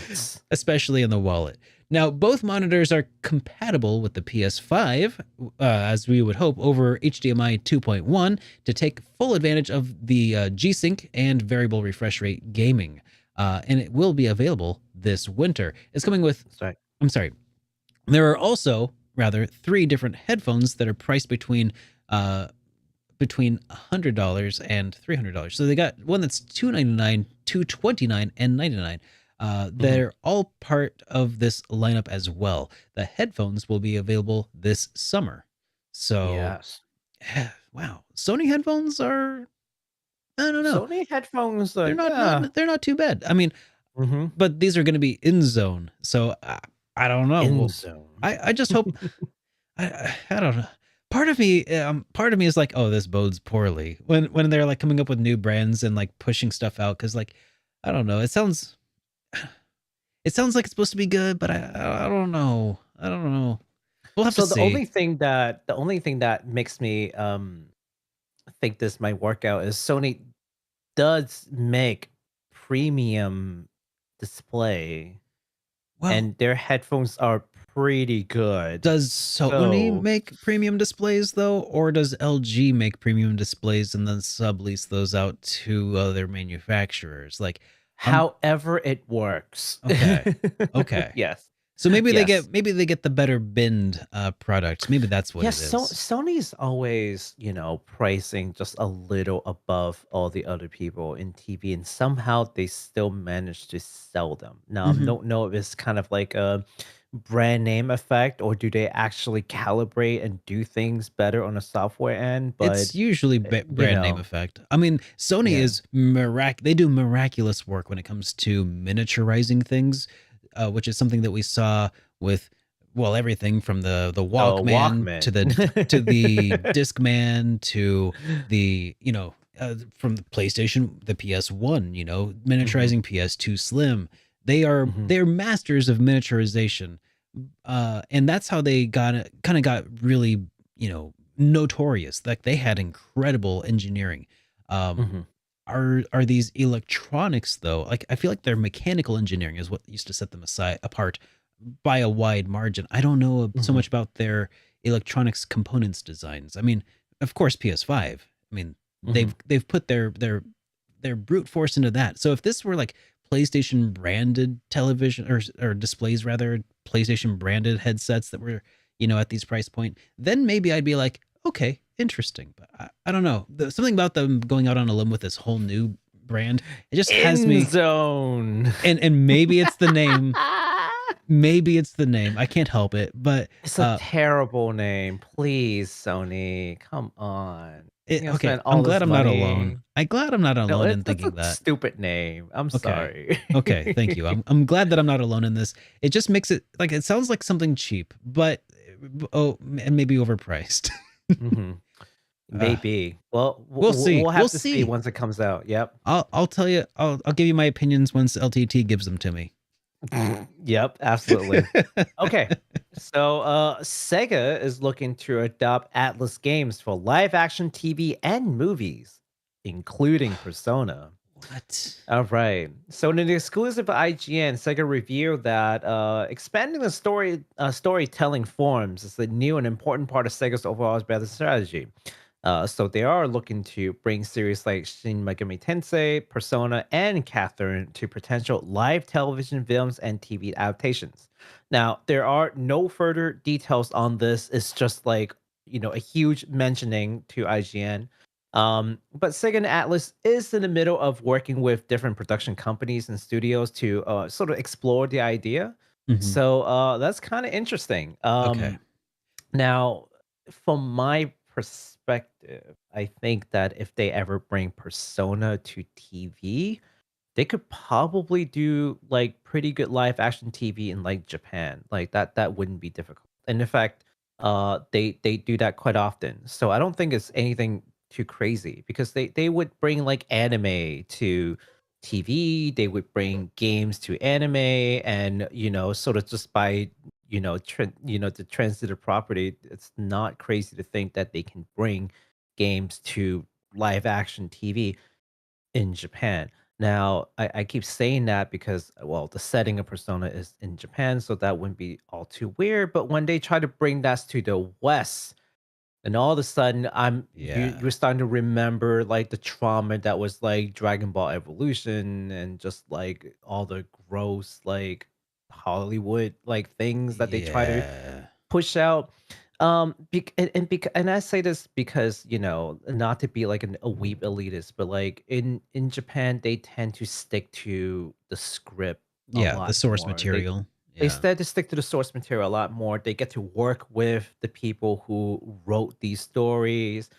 Especially in the wallet. Now, both monitors are compatible with the PS5, as we would hope, over HDMI 2.1 to take full advantage of the G-Sync and variable refresh rate gaming. And it will be available this winter. It's coming with, right. I'm sorry, there are also, rather, 3 different headphones that are priced between $100 and $300. So they got one that's $299, $229, and $99. They're all part of this lineup as well. The headphones will be available this summer. So, Yes. wow, Sony headphones are, I don't know, Sony headphones, they're not too bad. I mean, but these are going to be InZone, so I don't know. InZone. I just hope. I don't know. Part of me is like, oh, this bodes poorly when they're like coming up with new brands and like pushing stuff out, because like, I don't know. It sounds like it's supposed to be good, but I don't know. I don't know. We'll have to see. The only thing that makes me think this might work out is Sony does make premium display, and their headphones are pretty good. Does Sony make premium displays though, or does LG make premium displays and then sublease those out to other manufacturers? Like, however it works. Okay. Okay. Yes. So maybe they get the better binned product. Maybe that's what it is. So Sony's always, pricing just a little above all the other people in TV, and somehow they still manage to sell them. Now, I don't know if it's kind of like a brand name effect, or do they actually calibrate and do things better on the software end? But it's usually brand name effect. I mean, Sony is they do miraculous work when it comes to miniaturizing things, which is something that we saw with everything from the Walkman, to the Discman to the from the PlayStation, the PS1, miniaturizing PS2 Slim. They're masters of miniaturization, and that's how they kind of got really notorious. Like, they had incredible engineering. Are these electronics though? Like, I feel like their mechanical engineering is what used to set them apart by a wide margin. I don't know so much about their electronics components designs. I mean, of course, PS5. I mean, they've put their brute force into that. So if this were like PlayStation branded television or displays, rather, PlayStation branded headsets that were at these price point, then maybe I'd be like, okay, interesting. But I don't know. Something about them going out on a limb with this whole new brand, it just has me. InZone. And maybe it's the name. Maybe it's the name. I can't help it. But it's a terrible name. Please, Sony, come on. Okay, I'm glad I'm not alone. I'm glad I'm not alone in thinking that. Stupid name. I'm sorry. Okay, thank you. I'm glad that I'm not alone in this. It just makes it like, it sounds like something cheap, but and maybe overpriced. Maybe. Well, we'll see. We'll have to see once it comes out. Yep. I'll tell you. I'll give you my opinions once LTT gives them to me. Yep, absolutely. Okay, so SEGA is looking to adopt ATLUS games for live action TV and movies, including Persona. What? All right. So in an exclusive IGN, SEGA revealed that expanding the storytelling forms is a new and important part of SEGA's overall business strategy. So they are looking to bring series like Shin Megami Tensei, Persona, and Catherine to potential live television films and TV adaptations. Now, there are no further details on this. It's just like, a huge mentioning to IGN. But Sega and Atlus is in the middle of working with different production companies and studios to sort of explore the idea. Mhm. So that's kind of interesting. Okay. Now, from my perspective, I think that if they ever bring Persona to TV, they could probably do like pretty good live action TV in like Japan. Like that wouldn't be difficult. And in fact, they do that quite often. So I don't think it's anything too crazy because they would bring like anime to TV, they would bring games to anime, and sort of just by the transitive property, it's not crazy to think that they can bring games to live action TV in Japan. Now, I keep saying that because, well, the setting of Persona is in Japan, so that wouldn't be all too weird. But when they try to bring that to the West, and all of a sudden, Yeah. you're starting to remember like the trauma that was like Dragon Ball Evolution, and just like all the gross like Hollywood like things that they try to Yeah. push out. And I say this because, not to be like a weeb elitist, but like in Japan, they tend to stick to the script a Yeah, the lot source more. material. They Yeah. tend to stick to the source material a lot more. They get to work with the people who wrote these stories.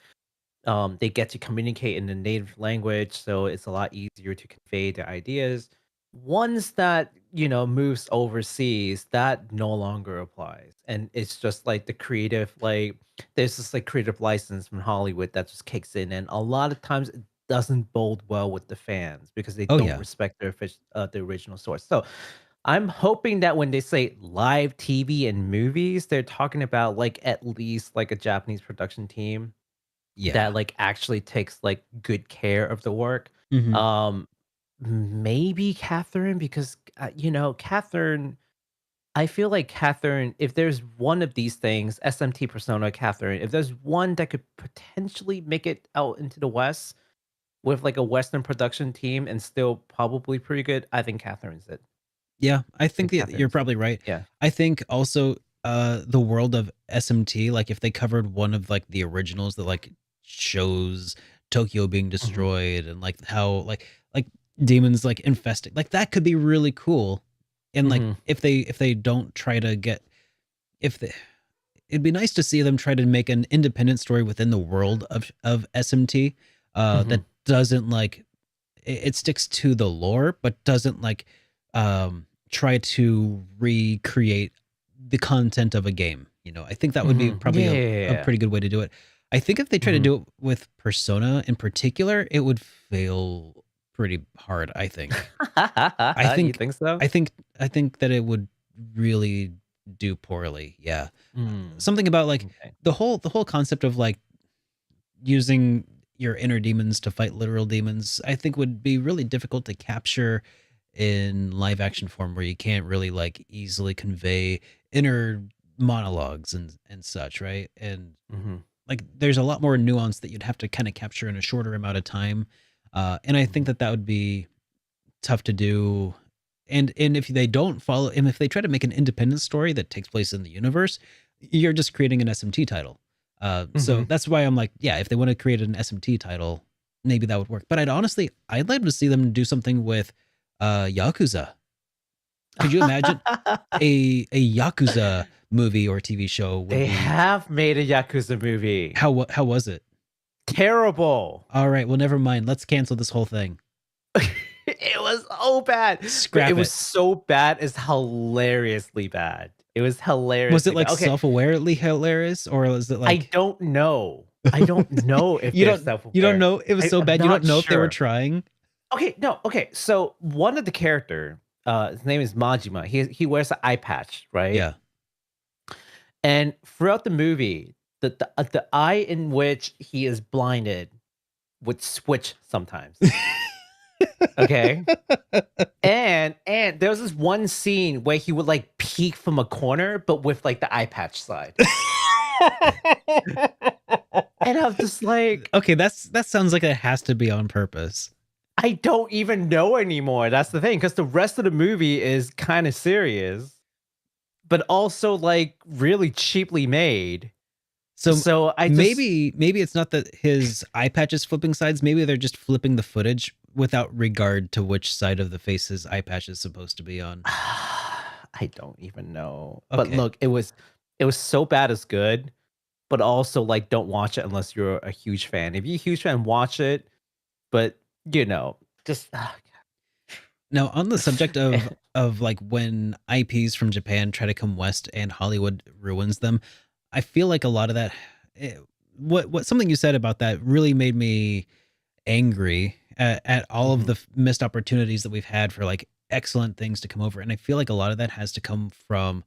They get to communicate in the native language, so it's a lot easier to convey their ideas. Once that moves overseas, that no longer applies, and it's just like the creative, like there's this like creative license from Hollywood that just kicks in, and a lot of times it doesn't bode well with the fans because they Oh, don't yeah. respect the original source. So I'm hoping that when they say live TV and movies, they're talking about like at least like a Japanese production team Yeah. that like actually takes like good care of the work. Mhm. Um, maybe Catherine, because Catherine. I feel like Catherine, if there's one of these things, SMT Persona Catherine, if there's one that could potentially make it out into the West with like a Western production team and still probably pretty good, I think Catherine's it. Yeah, I I think think that you're Catherine's it. probably right. Yeah. I think also, the world of SMT, like, if they covered one of, like, the originals that, like, shows Tokyo being Mhm. destroyed and, like, how, like, demons, like, infesting, like, that could be really cool. And, like, Mhm. if they don't try to get if they it'd be nice to see them try to make an independent story within the world of SMT, that Mhm. doesn't, like it sticks to the lore, but doesn't like try to recreate the content of a game. I think that would be Mhm. probably Yeah, a yeah, pretty good way to do it. I think if they try to yeah. do it with Persona in particular, it would fail pretty hard, I think. I You think think so? I think I think that it would really do poorly. Yeah. Mm. Something about like Okay. the whole concept of like using your inner demons to fight literal demons, I think would be really difficult to capture in live action form where you can't really like easily convey inner monologues and such, right? And Mhm. like there's a lot more nuance that you'd have to kind of capture in a shorter amount of time. And I think Mhm. that would be tough to do. And if they don't follow, and if they try to make an independent story that takes place in the universe, you're just creating an SMT title. So Mhm. that's why I'm like, yeah, if they want to create an SMT title, maybe that would work. But I'd like to see them do something with Yakuza. Could you imagine a Yakuza movie or TV show would They be have made a Yakuza movie. how was it? Terrible. All right, well never mind. Let's cancel this whole thing. It was so bad. But it Scrap was it. so bad, it's hilariously bad. It was Was it hilariously bad. like Okay, self-awarely hilarious or was it I like don't know. I don't know if you they're don't self-aware. know it was so I'm bad you don't not know if they were sure. trying? Okay, no, okay. So one of the character, his name is Majima. He wears an eye patch, right? Yeah. And throughout the movie, the eye in which he is blinded would switch sometimes. Okay. And there was this one scene where he would like peek from a corner, but with like the eye patch side. And I'm just like, Okay, that sounds like it has to be on purpose. I don't even know anymore. That's the thing, because the rest of the movie is kind of serious, but also like really cheaply made. So I just maybe it's not that his eye patch is flipping sides. Maybe they're just flipping the footage without regard to which side of the face his eye patch is supposed to be on. I don't even know. But Okay. look, it was so bad it's good, but also like don't watch it unless you're a huge fan. If you're a huge fan, watch it. But just Now, on the subject of like when IPs from Japan try to come west and Hollywood ruins them, I feel like a lot of that, what something you said about that really made me angry at all of the missed opportunities that we've had for like excellent things to come over, and I feel like a lot of that has to come from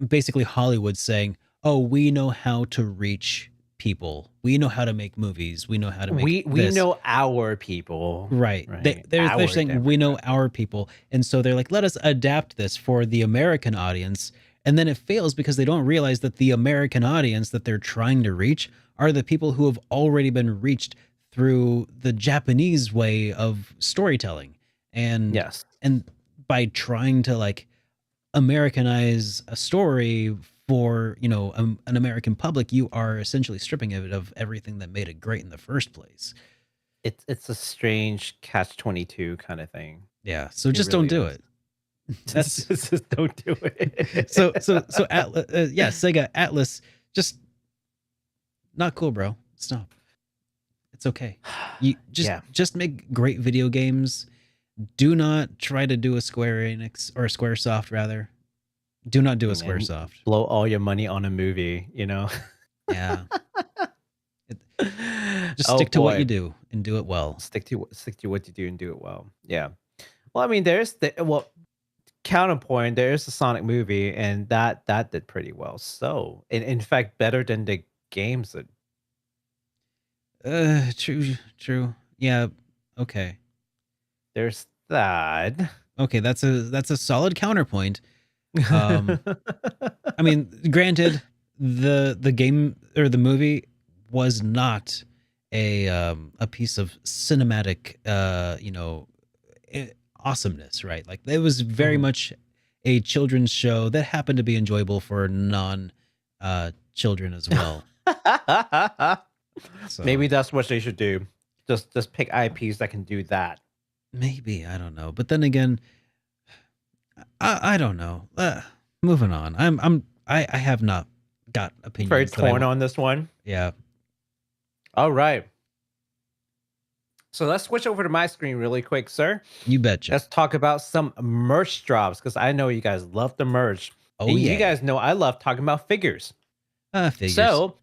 basically Hollywood saying, "Oh, we know how to reach people. We know how to make movies. We know how to make we know our people." Right. Right. They're Our saying we know our people. And so they're like, let us adapt this for the American audience. And then it fails because they don't realize that the American audience that they're trying to reach are the people who have already been reached through the Japanese way of storytelling. And Yes. and by trying to like Americanize a story for, an American public, you are essentially stripping it of everything that made it great in the first place. It's a strange catch-22 kind of thing. Yeah, so It just really don't do is. it. That's Just don't do it. so Atlas, yeah, Sega Atlas, just not cool, bro. Stop. It's okay. You just make great video games. Do not try to do a Square Enix or a Squaresoft rather. Do not do a And Squaresoft. blow all your money on a movie, Yeah. Just Oh, stick to what boy. you do and do it well. Stick to what you do and do it well. Yeah. Well, I mean, counterpoint. There's a Sonic movie, and that did pretty well. So, in fact, better than the games that True. Yeah. Okay. there's that. Okay, that's a solid counterpoint. I mean, granted, the game or the movie was not a piece of cinematic awesomeness, right? Like it was very much a children's show that happened to be enjoyable for non children as well. So, Maybe that's what they should do. Just pick IPs that can do that. maybe, I don't know. But then again, I don't know. Moving on. I have not got opinions. Very that I torn want- on this one. Yeah. All right. So let's switch over to my screen really quick, sir. You betcha. Let's talk about some merch drops because I know you guys love the merch. Oh, and yeah. You guys know I love talking about figures. Figures. So,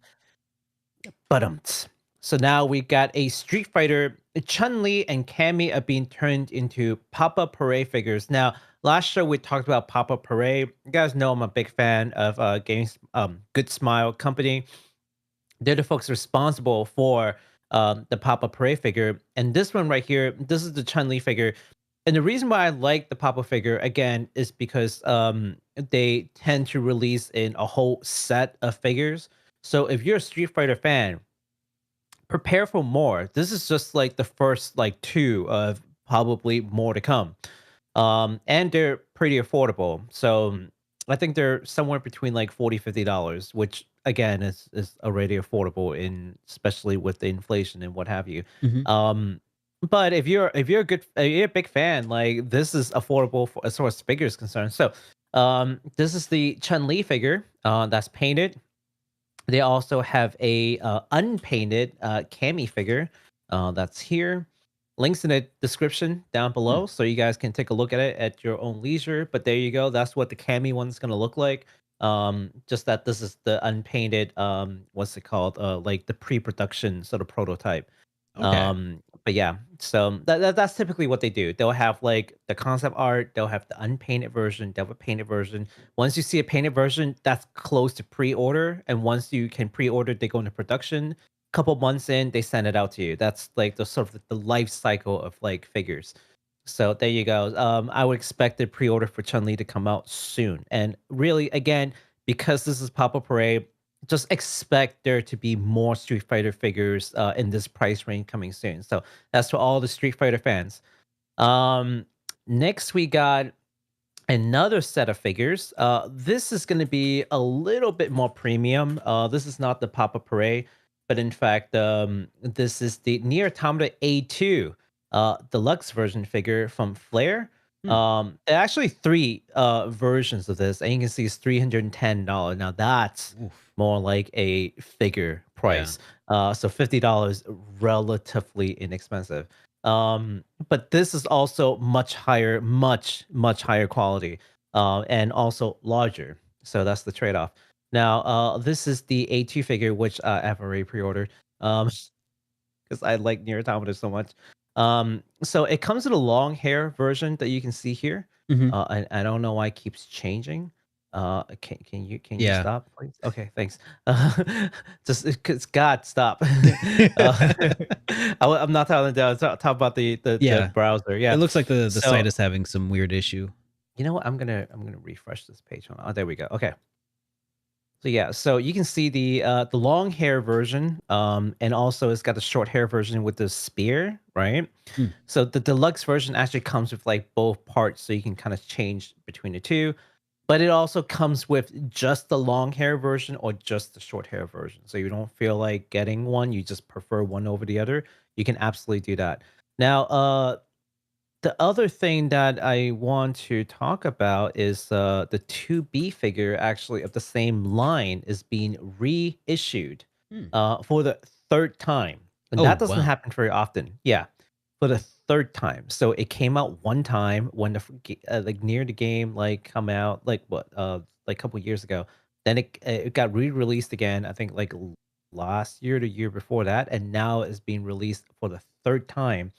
so now we got a Street Fighter. Chun-Li and Cammy are being turned into Papa Parade figures. Now, last show we talked about Papa Parade. You guys know I'm a big fan of games. Good Smile Company. They're the folks responsible for the Papa Parade figure. And this one right here, this is the Chun-Li figure. And the reason why I like the Papa figure, again, is because they tend to release in a whole set of figures. So if you're a Street Fighter fan, prepare for more. This is just like the first like two of probably more to come. And they're pretty affordable. So I think they're somewhere between like $40-$50, which again is already affordable especially with the inflation and what have you. Mhm. But if you're a big fan, like this is affordable for as far as figure is concerned. So this is the Chun-Li figure that's painted. They also have a unpainted Cammy figure that's here. Links in the description down below, so you guys can take a look at it at your own leisure. But there you go. That's what the Cammy one's gonna look like. Just that this is the unpainted. What's it called? Like the pre-production sort of prototype. Okay. But yeah, so that's typically what they do. They'll have like the concept art, they'll have the unpainted version, they'll have a painted version. Once you see a painted version, that's close to pre-order. And once you can pre-order, they go into production. Couple months in, they send it out to you. That's like the sort of the life cycle of like figures. So there you go. I would expect the pre-order for Chun-Li to come out soon. And really, again, because this is Papa Parade, just expect there to be more Street Fighter figures in this price range coming soon. So that's for all the Street Fighter fans. Next we got another set of figures. This is going to be a little bit more premium. This is not the Papa Parade, but in fact, this is the NieR Automata A2 deluxe version figure from Flare. There are actually 3 versions of this, and you can see it's $310. Now that's more like a figure price. So $50, relatively inexpensive. But this is also much higher, much higher quality, and also larger. So that's the trade-off. Now, this is the A2 figure, which I've already pre-ordered, because I like NieR Automata so much. So it comes in a long hair version that you can see here. I don't know why it keeps changing. Can you stop, please? Okay, thanks. Just because God, stop. I'm not telling down. Talk about the browser. Yeah, it looks like the site is having some weird issue. You know what? I'm gonna refresh this page. Oh, there we go. Okay. So yeah, so you can see the long hair version, and also it's got the short hair version with the spear, right? So the deluxe version actually comes with like both parts, so you can kind of change between the two. But it also comes with just the long hair version or just the short hair version. So you don't feel like getting one, you just prefer one over the other. You can absolutely do that. Now, the other thing that I want to talk about is the 2B figure actually of the same line is being reissued for the 3rd time. And that doesn't happen very often. Yeah, for the 3rd time. So it came out one time when like NieR the game like come out like like a couple years ago. Then it got re-released again, I think like last year, the year before that, and now it's being released for the 3rd time.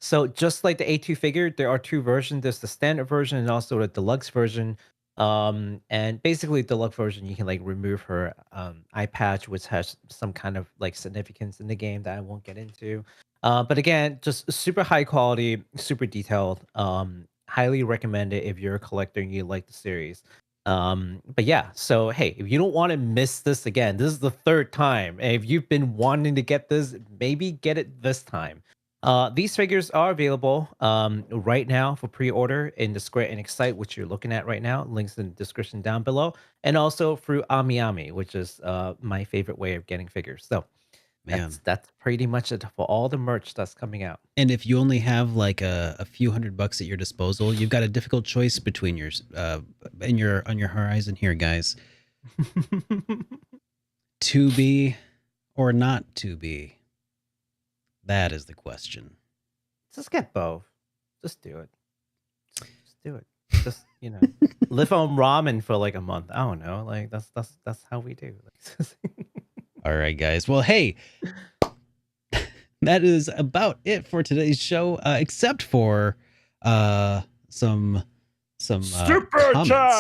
So just like the A2 figure, there are 2 versions. There's the standard version and also the deluxe version. And basically deluxe version, you can like remove her eye patch, which has some kind of like significance in the game that I won't get into. But again, just super high quality, super detailed. Highly recommend it if you're a collector and you like the series. But yeah, so hey, if you don't want to miss this again, this is the 3rd time. And if you've been wanting to get this, maybe get it this time. These figures are available right now for pre-order in the Square Enix site, which you're looking at right now. Links in the description down below, and also through AmiAmi, which is my favorite way of getting figures. So that's pretty much it for all the merch that's coming out. And if you only have like a few $100 at your disposal, you've got a difficult choice between yours on your horizon here, guys. To be or not to be. That is the question. Just get both. Just do it. Just do it. Just, live on ramen for like a month. I don't know. Like that's how we do. All right, guys. Well, hey, that is about it for today's show, except for some super comments. chat.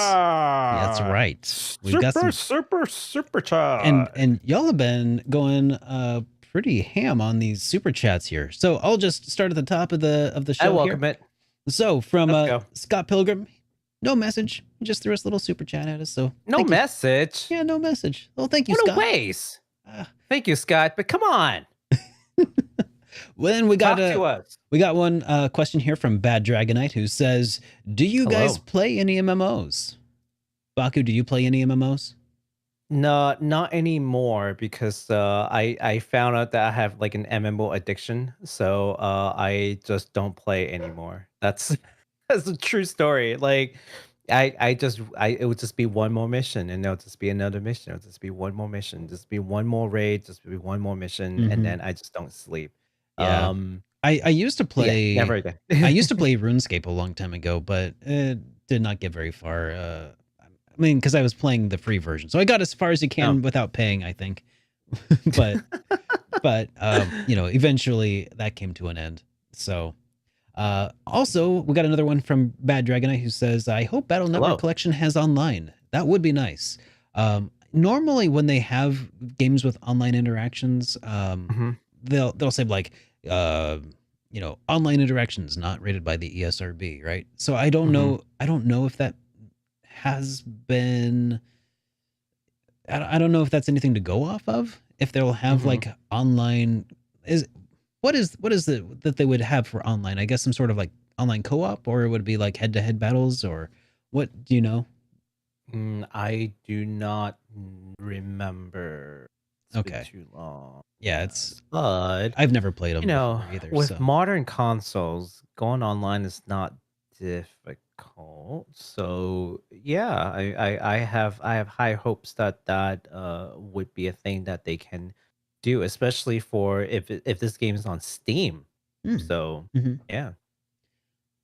That's right. We've got some super chat. And y'all have been going pretty ham on these super chats here. So I'll just start at the top of the show. I welcome it. So from Scott Pilgrim, no message, he just threw us a little super chat at us. So no message. Yeah, no message. Well, thank you, Scott. Scott. What a waste. Thank you, Scott. But come on. Well, then we got one question here from Bad Dragonite who says, "Do you guys play any MMOs?" Baku, do you play any MMOs? No, not anymore, because I found out that I have like an MMO addiction, so I just don't play anymore. That's a true story. Like it would just be one more mission, and it'll just be another mission. It'll just be one more mission, just be one more raid, just be one more mission, and then I just don't sleep. Yeah. I used to play. Yeah, never again. I used to play RuneScape a long time ago, but it did not get very far. I mean, because I was playing the free version, so I got as far as you can without paying, I think. but eventually that came to an end. So, also we got another one from Bad Dragonite who says, "I hope Battle Network Collection has online. That would be nice." Normally, when they have games with online interactions, they'll say like, online interactions not rated by the ESRB, right? So I don't know. I don't know if that has been. I don't know if that's anything to go off of. If they'll have like online, what is it that they would have for online? I guess some sort of like online co-op, or it would be like head-to-head battles, or What do you know? I do not remember. It's been Okay. too long. Yeah, it's But I've never played you them know, before either, with so modern consoles, going online is not difficult. So yeah, I have high hopes that would be a thing that they can do, especially for if this game is on Steam. Hmm. So Mhm. yeah.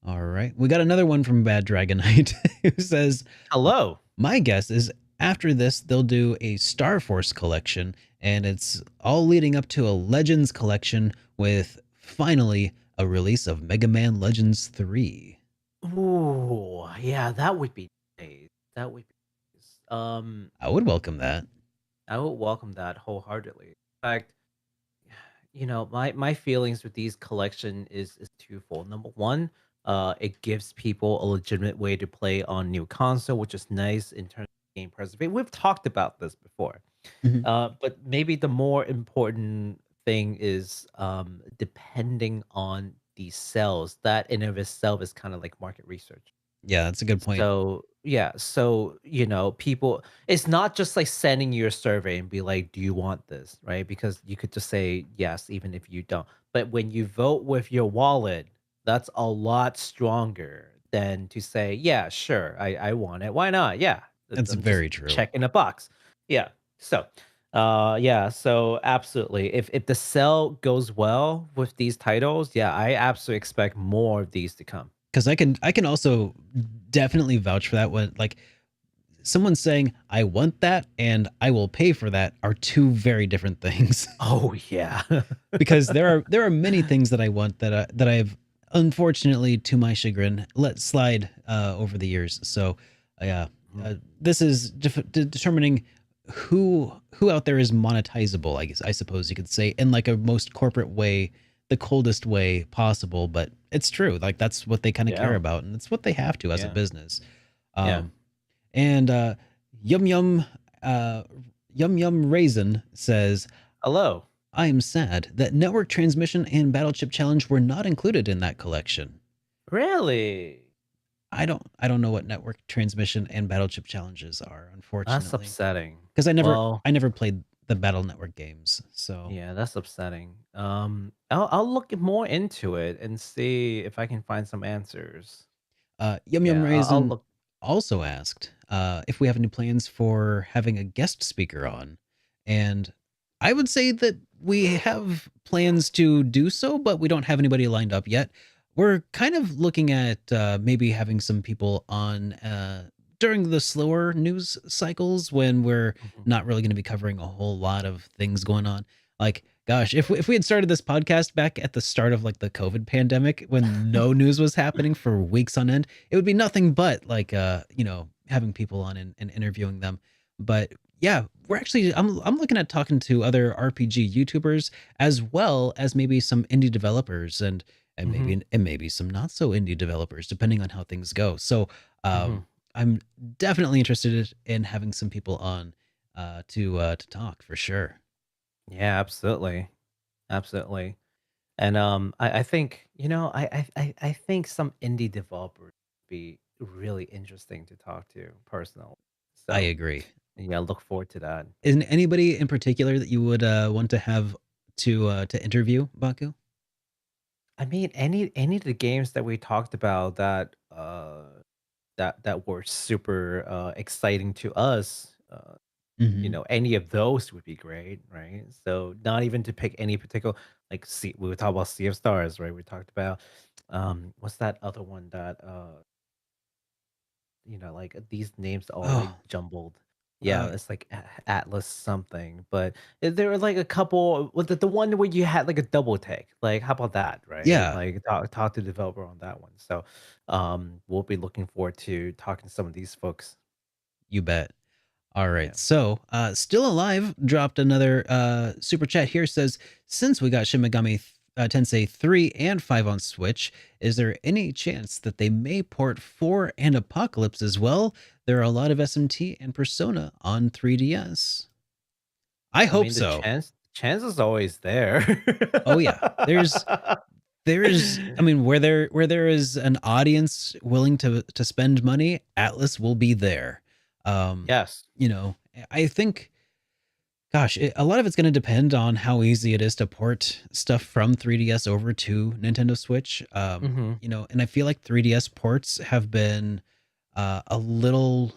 All right. We got another one from Bad Dragon Knight who says, Hello. my guess is after this, they'll do a Star Force collection, and it's all leading up to a Legends collection with finally a release of Mega Man Legends 3. Ooh, yeah, that would be nice. That would be nice. I would welcome that. I would welcome that wholeheartedly. In fact, my feelings with these collection is twofold. Number one, it gives people a legitimate way to play on new console, which is nice in terms of game preservation. We've talked about this before. Mhm. But maybe the more important thing is depending on the sales. That in of itself is kind of like market research. Yeah, that's a good point. So yeah, so people, it's not just like sending you a survey and be like, "Do you want this?" Right? Because you could just say yes, even if you don't. But when you vote with your wallet, that's a lot stronger than to say, "Yeah, sure, I want it. Why not? Yeah, That's I'm just very true. checking a box." Yeah. So, yeah. So absolutely, if the sell goes well with these titles, yeah, I absolutely expect more of these to come. Because I can also definitely vouch for that. When like someone saying I want that and I will pay for that are two very different things. Oh yeah. Because there are many things that I want that I've unfortunately, to my chagrin, let slide over the years. So yeah, Mhm. this is determining who out there is monetizable. I guess I suppose you could say in like a most corporate way, the coldest way possible. But it's true. Like that's what they kind of care Yeah. about, and it's what they have to as a Yeah. business. Yeah. Um, and Yum Yum uh, Yum Yum Raisin says, Hello. I am sad that Network Transmission and Battleship Challenge were not included in that collection. Really? I don't know what Network Transmission and Battleship Challenges are, That's unfortunately. upsetting. Because Well, I never played the Battle Network games. So yeah, that's upsetting. I'll look more into it and see if I can find some answers. Yum Yum Yeah, I'll Raisin look. also asked if we have any plans for having a guest speaker on. And I would say that we have plans to do so, but we don't have anybody lined up yet. We're kind of looking at maybe having some people on during the slower news cycles when we're Mhm. not really going to be covering a whole lot of things going on. Like, gosh, if we had started this podcast back at the start of like the COVID pandemic when no news was happening for weeks on end, it would be nothing but like having people on and interviewing them. But yeah, we're actually I'm looking at talking to other RPG YouTubers as well as maybe some indie developers and Mhm. maybe some not so indie developers depending on how things go. So Mhm. I'm definitely interested in having some people on to talk for sure. Yeah, absolutely. Absolutely. And I think, I think some indie developers would be really interesting to talk to personally. I So agree. yeah, look forward to that. Isn't anybody in particular that you would want to have to interview, Baku? I mean, any of the games that we talked about that were super exciting to us, Hmm. any of those would be great, right? So not even to pick any particular, like, see, we would talk about Sea of Stars, right? We talked about what's that other one that like these names are like Oh, jumbled. Yeah, uh, it's like Atlas something, but there were like a couple with the one where you had like a double take. Like, how about that, right? yeah, Like talk to the developer on that one. So, we'll be looking forward to talking to some of these folks. you bet. All right. Yeah. So, Still Alive dropped another super chat here says, since we got Shin Megami Tensei 3 and 5 on Switch, is there any chance that they may port 4 and Apocalypse as well? There are a lot of SMT and Persona on 3DS. I I hope mean, the so. chance is always there. Oh yeah. there's, I mean, where there is an audience willing to spend money, ATLUS will be there. Yes. You know, I think, gosh, a lot of it's going to depend on how easy it is to port stuff from 3DS over to Nintendo Switch. Mm-hmm. You know, and I feel like 3DS ports have been a little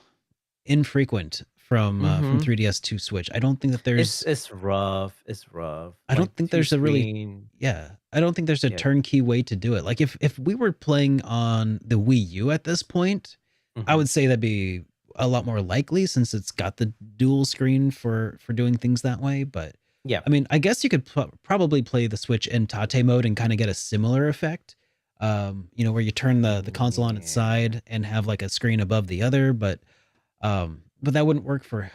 infrequent from Mm-hmm. 3DS to Switch. I don't think that there's It's rough. It's rough. I don't Like think two there's a really screen. yeah, I don't think there's a Yeah. turnkey way to do it. Like if we were playing on the Wii U at this point, I Mhm. would say that'd be a lot more likely since it's got the dual screen for doing things that way. But Yeah. I mean, I guess you could probably play the Switch in Tate mode and kind of get a similar effect. You know, where you turn the console on its Yeah. side and have like a screen above the other, but that wouldn't work for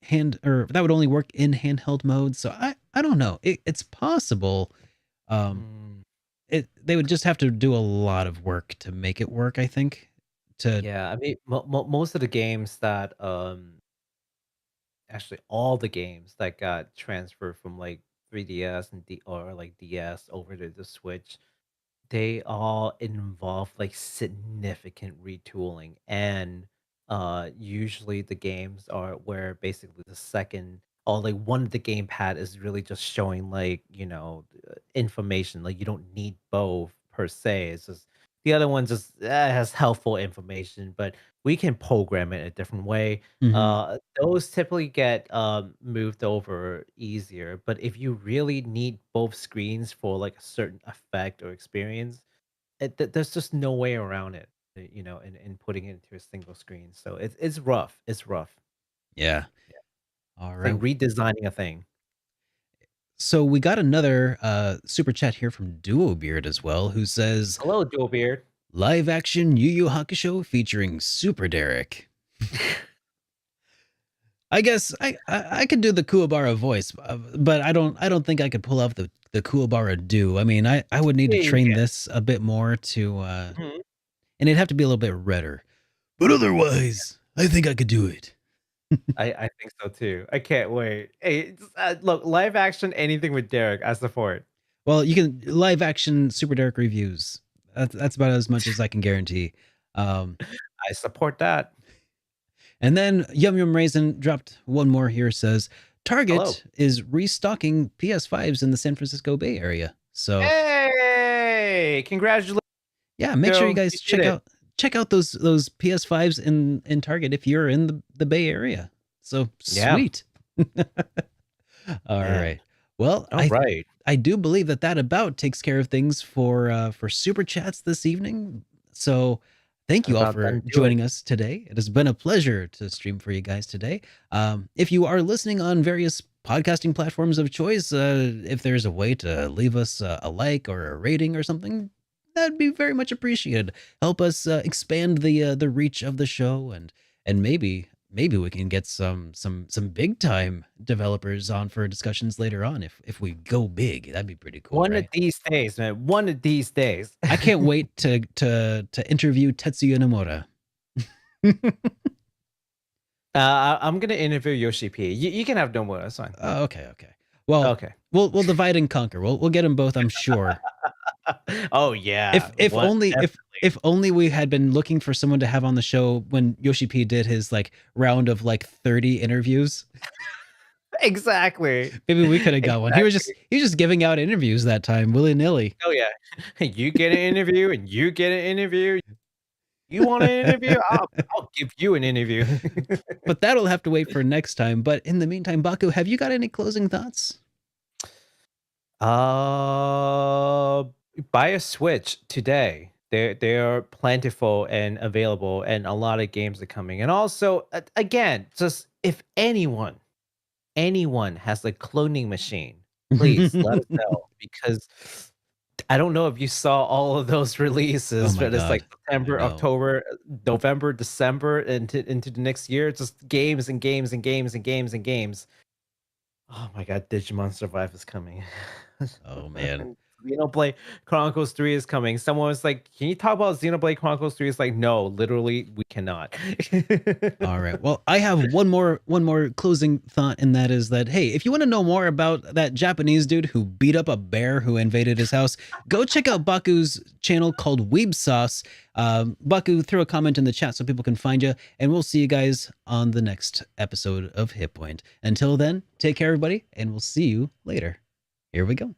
that would only work in handheld mode. So I don't know. It's possible. Mm, They would just have to do a lot of work to make it work, I think. To yeah. I mean, most of the games that actually all the games that got transferred from like 3DS and or like DS over to the Switch, they all involve like significant retooling, and usually the games are where basically the second or like one of the gamepad is really just showing like information, like you don't need both per se. It's just the other one just has helpful information, but we can program it a different way. Mhm. Those typically get moved over easier, but if you really need both screens for like a certain effect or experience, there's just no way around it, in putting it into a single screen. So it's rough. It's rough. Yeah. Yeah. All It's right. like redesigning a thing. So we got another super chat here from Duo Beard as well, who says Hello, Dual Beard. live action Yu Yu Hakusho featuring Super Derek. I guess I could do the Kuwabara voice, but I don't think I could pull off the Kuwabara do. I mean, I would need to Yeah, you train can. this a bit more to Mhm. and it'd have to be a little bit redder. But otherwise, I think I could do it. I think so too. I can't wait. Hey, look, live action, anything with Derek, I support. Well, you can live action Super Derek reviews. That's about as much as I can guarantee. Um, I support that. and then Yum Yum Raisin dropped one more here. Says Hello. Target is restocking PS5s in the San Francisco Bay Area. So Hey, congratulations. yeah, make sure you You guys did it. check out those PS5s in Target if you're in the Bay Area. So Yeah. sweet. All Man. right. Well, All right. I do believe that about takes care of things for super chats this evening. So thank you all About for done joining us today. It has been a pleasure to stream for you guys today. If you are listening on various podcasting platforms of choice, if there's a way to leave us a like or a rating or something, that'd be very much appreciated. Help us expand the reach of the show, and maybe we can get some big time developers on for discussions later on if we go big. That'd be pretty cool, One right? of these days, man. One of these days. I can't wait to interview Tetsuya Nomura. I'm gonna interview Yoshi P. You can have no more. That's fine. Okay. Well, Okay. we'll divide and conquer. We'll get them both, I'm sure. Oh yeah. If only we had been looking for someone to have on the show when Yoshi P did his like round of like 30 interviews. Exactly. Maybe we could have got one. He was just giving out interviews that time, willy-nilly. Oh yeah. You get an interview and you get an interview. You want an interview? I'll give you an interview. But that'll have to wait for next time. But in the meantime, Baku, have you got any closing thoughts? Buy a Switch today. They're plentiful and available, and a lot of games are coming. And also, again, just if anyone has a cloning machine, please let us know, because I don't know if you saw all of those releases, Oh my but it's like God. September, I know. October, November, December, into the next year. It's just games and games and games and games and games. Oh my God, Digimon Survive is coming. Oh man. Xenoblade Chronicles 3 is coming. Someone was like, "Can you talk about Xenoblade Chronicles 3?" It's like, no, literally, we cannot. All right. Well, I have one more closing thought, and that is that, hey, if you want to know more about that Japanese dude who beat up a bear who invaded his house, go check out Baku's channel called Weeb Sauce. Baku, throw a comment in the chat so people can find you, and we'll see you guys on the next episode of HitPoint. Until then, take care, everybody, and we'll see you later. Here we go.